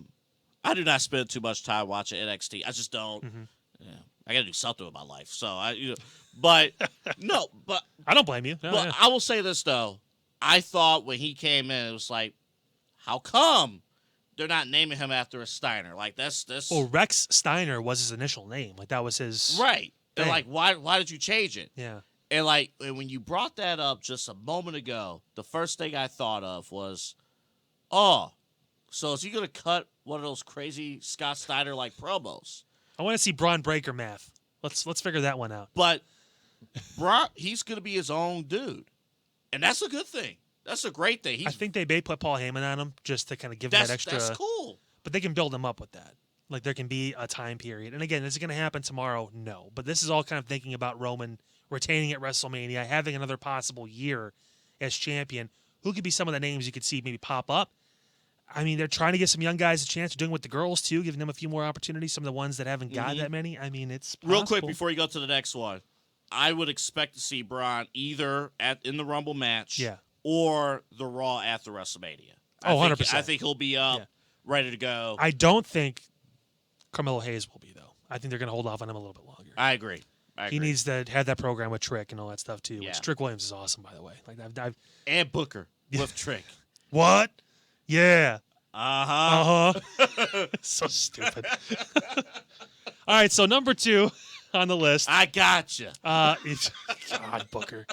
do not spend too much time watching NXT. I just don't. Mm-hmm. Yeah, I got to do something with my life. So but no, but I don't blame you. No, but yeah. I will say this though. I thought when he came in, it was like, how come they're not naming him after a Steiner? Like that's. Well, Rex Steiner was his initial name. Like that was his right. And thing. like, why did you change it? Yeah. And like, and when you brought that up just a moment ago, the first thing I thought of was, oh, so is he gonna cut one of those crazy Scott Steiner like promos? I want to see Braun Breaker math. Let's figure that one out. But he's gonna be his own dude, and that's a good thing. That's a great thing. I think they may put Paul Heyman on him just to kind of give him that extra. That's cool. But they can build him up with that. Like there can be a time period. And again, is it going to happen tomorrow? No. But this is all kind of thinking about Roman retaining at WrestleMania, having another possible year as champion. Who could be some of the names you could see maybe pop up? I mean, they're trying to give some young guys a chance. They're doing it with the girls, too, giving them a few more opportunities. Some of the ones that haven't got that many. I mean, it's possible. Real quick before you go to the next one, I would expect to see Braun either in the Rumble match or the Raw after WrestleMania. 100%. I think he'll be up, ready to go. I don't think Carmelo Hayes will be, though. I think they're going to hold off on him a little bit longer. I agree. He needs to have that program with Trick and all that stuff, too. Yeah. Which Trick Williams is awesome, by the way. Like I've and Booker with Trick. What? Yeah. Uh-huh. So stupid. All right, so number 2 on the list. I gotcha. God, Booker.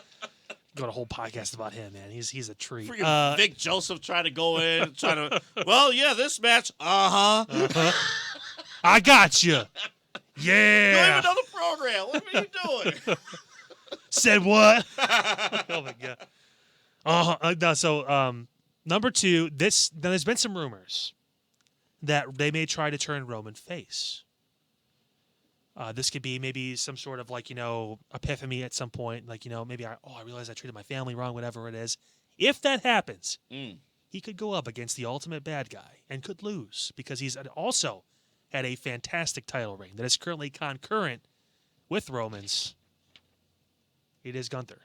Go to a whole podcast about him, man. He's a treat. Freaking Vic Joseph trying to go in, this match. Uh-huh. I got you. You Yeah. don't even know the program. What are you doing? Said what? Oh my god. No, so number 2, there's been some rumors that they may try to turn Roman face. This could be maybe some sort of epiphany at some point. Maybe I realized I treated my family wrong, whatever it is. If that happens, he could go up against the ultimate bad guy and could lose because he's also had a fantastic title reign that is currently concurrent with Roman's. It is Gunther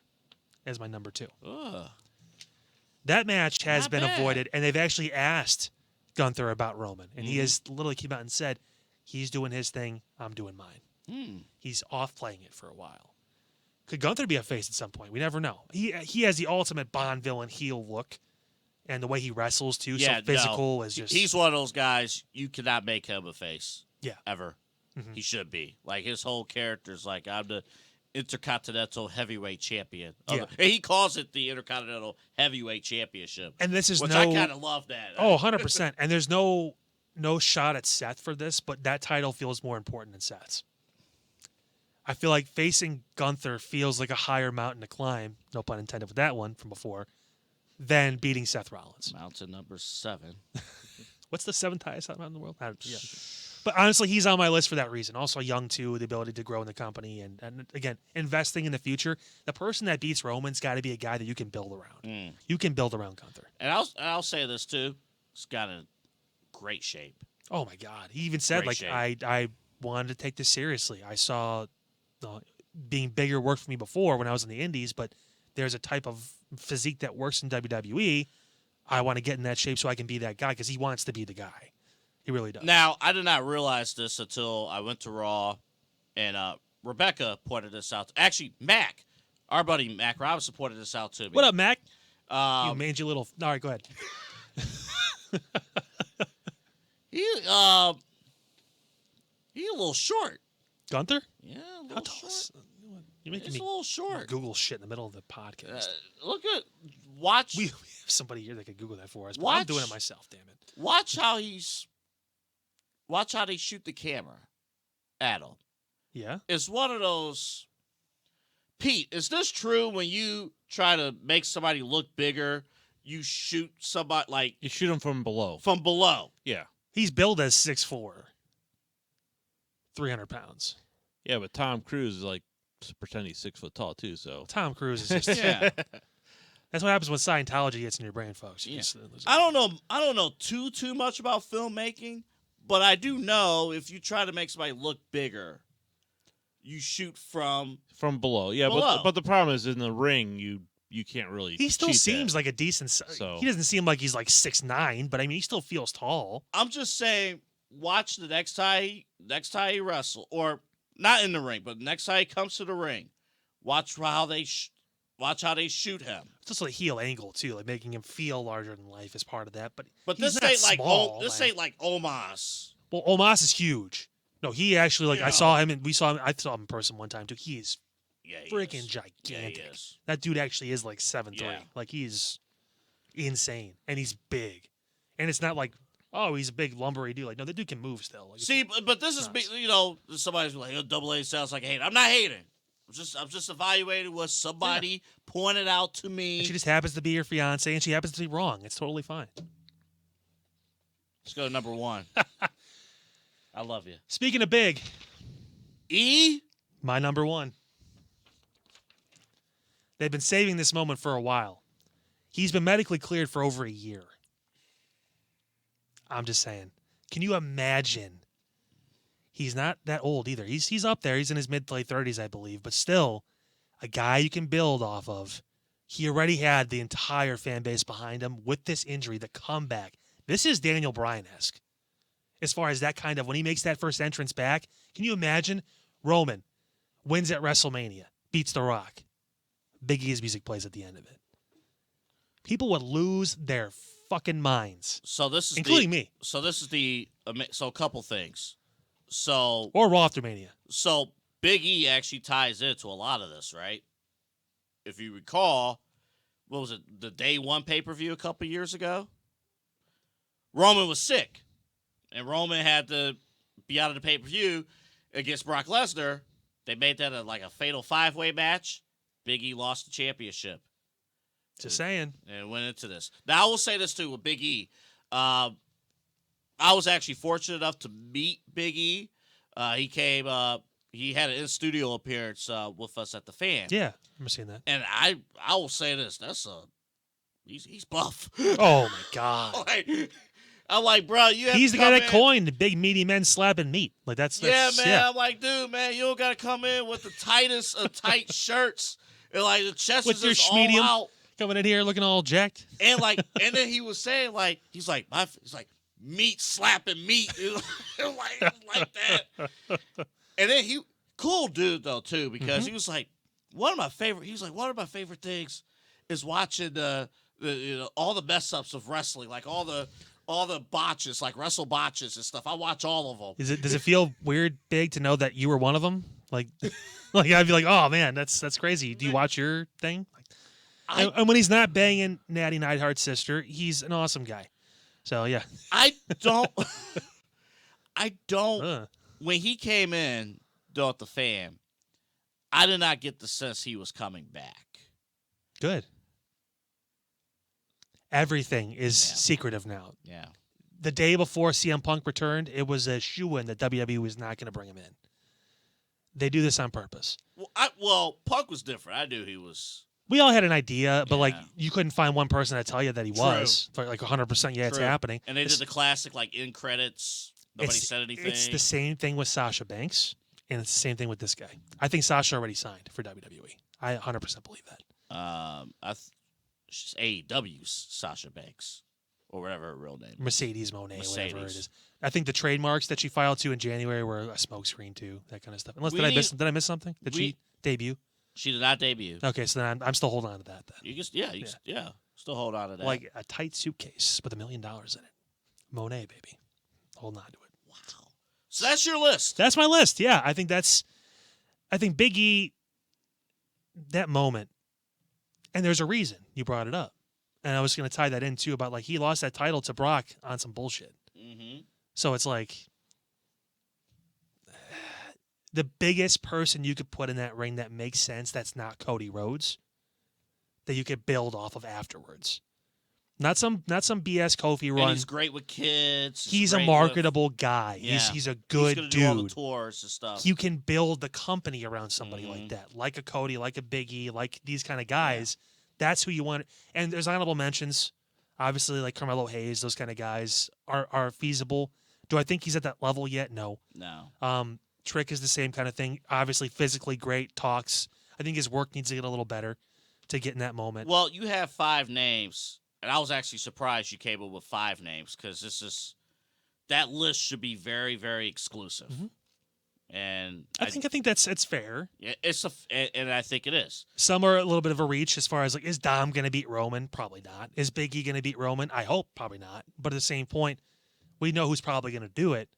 as my number 2. Ugh. That match has Not been bad. avoided, and they've actually asked Gunther about Roman, and he has literally came out and said, he's doing his thing, I'm doing mine. He's off playing it for a while. Could Gunther be a face at some point? We never know. He has the ultimate Bond villain heel look, and the way he wrestles too, so physical is just. He's one of those guys you cannot make him a face. Yeah. Ever. Mm-hmm. He should be. Like his whole character's like, I'm the Intercontinental Heavyweight Champion. And he calls it the Intercontinental Heavyweight Championship. And this is which I kind of love that. Oh, 100%. And there's no shot at Seth for this, but that title feels more important than Seth's. I feel like facing Gunther feels like a higher mountain to climb, no pun intended with that one from before, than beating Seth Rollins. Mountain number 7. What's the 7th highest mountain in the world? Yeah. But honestly, he's on my list for that reason. Also young, too, the ability to grow in the company. And again, investing in the future. The person that beats Roman's got to be a guy that you can build around. You can build around Gunther. And I'll say this, too. He's got a great shape. Oh, my God. He even said, Great shape. I wanted to take this seriously. I saw being bigger worked for me before when I was in the Indies, but there's a type of physique that works in WWE. I want to get in that shape so I can be that guy because he wants to be the guy. He really does. Now, I did not realize this until I went to Raw, and Rebecca pointed this out. Actually, Mac, our buddy Mac Robinson pointed this out to me. What up, Mac? You mangy little... All right, go ahead. He's a little short. Gunther? Yeah, a little How tall short. is... You're making He's me a little short. Google shit in the middle of the podcast. Watch. We have somebody here that could Google that for us, but I'm doing it myself, damn it. Watch how they shoot the camera at him. Yeah? It's one of those... Pete, is this true when you try to make somebody look bigger, you shoot somebody like... You shoot him from below. From below. Yeah. He's billed as 6'4". 300 pounds. Yeah, but Tom Cruise is like pretend he's 6 foot tall too. So Tom Cruise is just Yeah. that's what happens when Scientology gets in your brain, folks. You Yeah. just lose it. I don't know too much about filmmaking, but I do know if you try to make somebody look bigger, you shoot from below. Yeah, Below. but the problem is in the ring you can't really. He still cheat seems that. like a decent. So- He doesn't seem like he's like 6'9", but I mean he still feels tall. I'm just saying, watch the next time he wrestle, or not in the ring, but next time he comes to the ring, watch how they shoot him. It's also a heel angle too, like making him feel larger than life is part of that. But But he's this not ain't like small, this man. ain't like Omos. Well, Omos is huge. No, he actually like I Yeah. saw him and I saw him in person one time too. He is Yeah, he freaking is. gigantic. Yeah, he is. That dude actually is like 7'3". Yeah. Like he's insane and he's big. And it's not like, oh, he's a big lumbery dude. Like no, the dude can move still. Like, See, but this is nuts. somebody's like, oh, Double A sounds like a hate. I'm not hating. I'm just evaluating what somebody pointed out to me. and she just happens to be your fiance and she happens to be wrong. It's totally fine. Let's go to number 1. I love you. Speaking of big, E. my number 1. They've been saving this moment for a while. He's been medically cleared for over a year. I'm just saying. Can you imagine? He's not that old either. He's up there. He's in his mid to late 30s, I believe. But still, a guy you can build off of. He already had the entire fan base behind him with this injury, the comeback. This is Daniel Bryan-esque. As far as that kind of, when he makes that first entrance back, can you imagine? Roman wins at WrestleMania, beats The Rock. Big E's music plays at the end of it. People would lose their fucking minds, So this is including me, So this is so a couple things. So or Raw after Mania. So Big E actually ties into a lot of this, right? If you recall, what was it, the Day 1 pay-per-view a couple years ago? Roman was sick, and Roman had to be out of the pay-per-view against Brock Lesnar. They made that a fatal 5-way match. Big E lost the championship Just saying. and went into this. Now, I will say this, too, with Big E. I was actually fortunate enough to meet Big E. He came, he had an in-studio appearance with us at the Fan. Yeah, I'm seeing that. And I will say this, he's buff. Oh my god. I'm like, bro, you have He's to the guy come that in. coined the big meaty men slapping meat. Like that's Yeah, man. yeah. I'm like, dude, man, you don't gotta come in with the tightest of tight shirts. And like the chest With is your just all schmedium. out. Coming in here looking all jacked. And then he was saying he's like meat slapping meat. like that. And then cool dude though too, because he was like, one of my favorite things is watching the all the mess ups of wrestling, like all the botches, like wrestle botches and stuff. I watch all of them. Does it feel weird, big, to know that you were one of them? Like, like I'd be like, oh man, that's crazy. Do you watch your thing? And when he's not banging Natty Neidhart's sister, he's an awesome guy. So yeah, I don't. Ugh. When he came in, though, at the Fan, I did not get the sense he was coming back. Good. Everything is secretive now. Yeah. The day before CM Punk returned, it was a shoo-in that WWE was not going to bring him in. They do this on purpose. Well, Punk was different. I knew he was. We all had an idea, but like Yeah. you couldn't find one person to tell you that he True. was. Like 100%, yeah, it's True. happening. And they did the classic, in credits. Nobody said anything. It's the same thing with Sasha Banks, and it's the same thing with this guy. I think Sasha already signed for WWE. I 100% believe that. She's AEW's Sasha Banks, or whatever her real name is. Mercedes Moné, whatever it Mercedes. is. I think the trademarks that she filed to in January were a smokescreen too, that kind of stuff. Unless did I miss something? Did she debut? She did not debut. Okay, so then I'm still holding on to that then. You just, still hold on to that. Like a tight suitcase with $1 million in it. Monet, baby. Holding on to it. Wow. So that's your list. That's my list. Yeah, I think Big E, that moment, and there's a reason you brought it up. And I was going to tie that in too about he lost that title to Brock on some bullshit. Mm-hmm. So it's the biggest person you could put in that ring that makes sense that's not Cody Rhodes, that you could build off of afterwards. Not some BS Kofi And run. he's great with kids. He's a great marketable guy. Yeah. He's a He's good gonna dude. do all the tours and stuff. You can build the company around somebody Mhm. like that, like a Cody, like a Biggie, like these kind of guys. That's who you want. And there's honorable mentions, obviously, like Carmelo Hayes. Those kind of guys are feasible. Do I think he's at that level yet? No. No. Trick is the same kind of thing. Obviously, physically great, talks. I think his work needs to get a little better to get in that moment. Well, you have 5 names, and I was actually surprised you came up with 5 names because that list should be very, very exclusive. Mhm. And I think that's fair. yeah, and I think it is. Some are a little bit of a reach as far as like, is Dom going to beat Roman? Probably not. Is Big E going to beat Roman? I hope probably not. But at the same point, we know who's probably going to do it.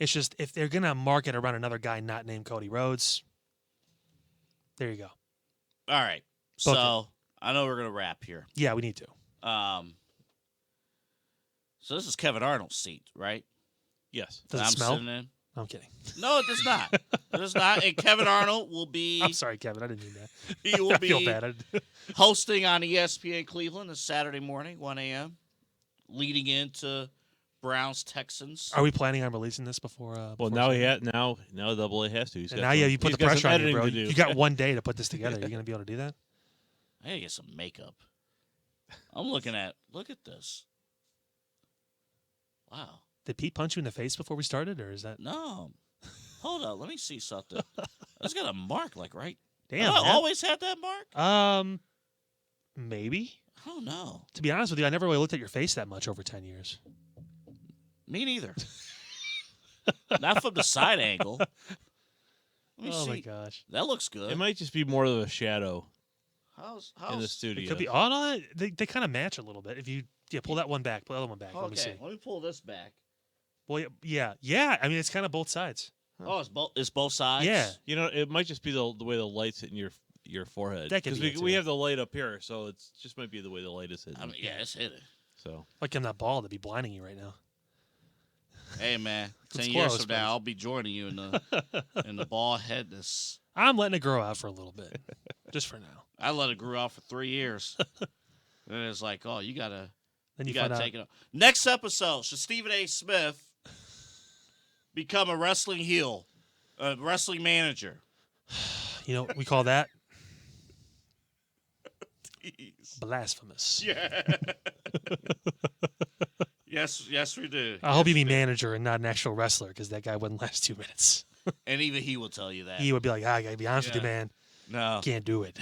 It's just if they're going to market around another guy not named Cody Rhodes, there you go. All right, Book so I know we're gonna wrap here. Yeah, we need to. So this is Kevin Arnold's seat, right? Yes. Does that it I'm smell? sitting in. I'm kidding. No, it does not. It does not. And Kevin Arnold will be. I'm sorry, Kevin. I didn't mean that. He will I feel be bad. hosting on ESPN Cleveland this Saturday morning, 1 a.m., leading into Browns Texans. Are we planning on releasing this before? Well, now now Double A has to. And now, yeah, you put the he's got pressure some on you, editing bro. to do. You got one day to put this together. You're gonna be able to do that? I gotta get some makeup. Look at this. Wow. Did Pete punch you in the face before we started, or is that? No. Hold up. Let me see something. It's got a mark, like, right? Damn, Have I man. always had that mark? Maybe. I don't know. To be honest with you, I never really looked at your face that much over 10 years. Me neither. Not from the side angle. Let me Oh see. my gosh. That looks good. It might just be more of a shadow How's in the It studio. could be. Oh no, they kind of match a little bit. If you pull that one back, pull the other one back. Let me see. Okay, let me pull this back. Well, yeah. I mean, it's kind of both sides. Oh, it's both sides? Yeah. You know, it might just be the way the light's hitting your forehead. That could be it, we too. have the light up here, so it's just might be the way the light is hitting. I mean, yeah, it's hidden. So Like I'm that ball to be blinding you right now. Hey, man, 10 It's years close, from but- now, I'll be joining you in the ball headness. I'm letting it grow out for a little bit, just for now. I let it grow out for 3 years. And it's like, oh, you gotta Then you you find gotta out. take it off. Next episode, should Stephen A. Smith become a wrestling heel, a wrestling manager? You know, we call that Jeez. blasphemous. Yeah. yes, we do. I hope you mean manager and not an actual wrestler, because that guy wouldn't last 2 minutes. And even he will tell you that. He would be like, I gotta be honest with you, Yeah. man. No. Can't do it.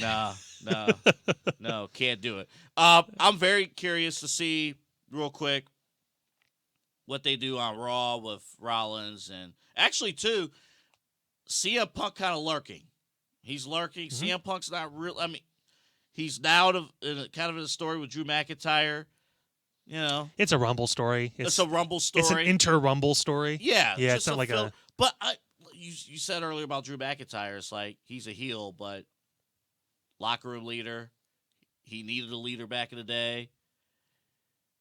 No, can't do it. I'm very curious to see, real quick, what they do on Raw with Rollins. And actually, too, CM Punk kind of lurking. He's lurking. Mhm. CM Punk's not real. I mean, he's now in a story with Drew McIntyre. You know, It's a Rumble story. it's a Rumble story. It's an inter-Rumble story. Yeah, Yeah, just it's not like fill- a- But you said earlier about Drew McIntyre. It's like he's a heel, but locker room leader. He needed a leader back in the day.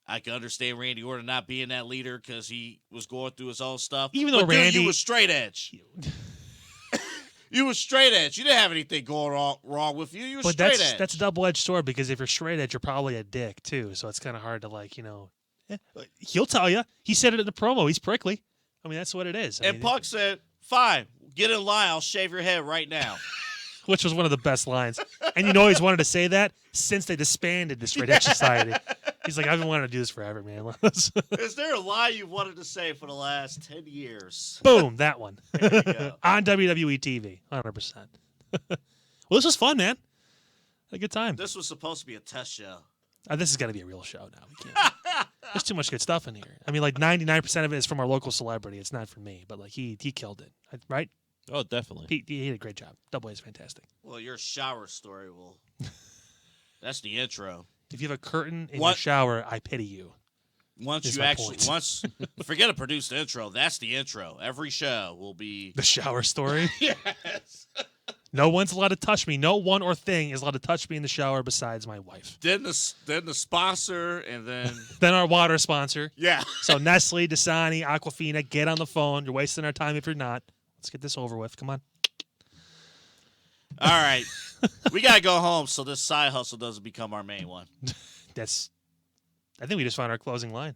I can understand Randy Orton not being that leader because he was going through his own stuff. Even though But dude, Randy- you was straight edge. You was straight edge. You didn't have anything going wrong with you. You were But straight edge. that's a double-edged sword, because if you're straight edge, you're probably a dick too. So it's kind of hard to he'll tell you. He said it in the promo. He's prickly. I mean, that's what it is. I And mean, Punk said, "Fine, get in line. I'll shave your head right now." which was one of the best lines. And you know he's wanted to say that since they disbanded the Straight Edge Society. He's like, I've been wanting to do this forever, man. Is there a lie you've wanted to say for the last 10 years? Boom, that one. There you go. On WWE TV, 100%. Well, this was fun, man. Had a good time. This was supposed to be a test show. This is going to be a real show now. We can't. There's too much good stuff in here. I mean, like 99% of it is from our local celebrity. It's not from me, but like he killed it, right? oh, definitely. He did a great job. Double A is fantastic. Well, your shower story will. That's the intro. If you have a curtain in What? your shower, I pity you. Once Is you my actually point. forget a produced intro. That's the intro. Every show will be. The shower story. Yes. No one's allowed to touch me. No one or thing is allowed to touch me in the shower besides my wife. Then the sponsor, and then Then our water sponsor. yeah. So Nestle, Dasani, Aquafina, get on the phone. You're wasting our time if you're not. Let's get this over with. Come on. All right, we gotta go home so this side hustle doesn't become our main one. That's I think we just found our closing line.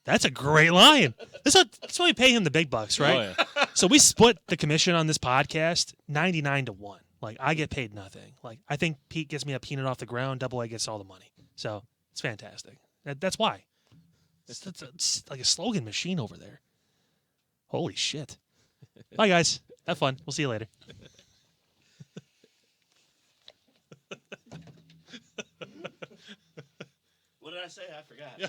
That's a great line. That's why we pay him the big bucks, right? Oh, yeah. So we split the commission on this podcast 99-1. Like, I get paid nothing. Like, I think Pete gets me a peanut off the ground. Double A gets all the money. So it's fantastic. That's why. It's like a slogan machine over there. Holy shit. Bye, guys. Have fun. We'll see you later. What did I say? I forgot.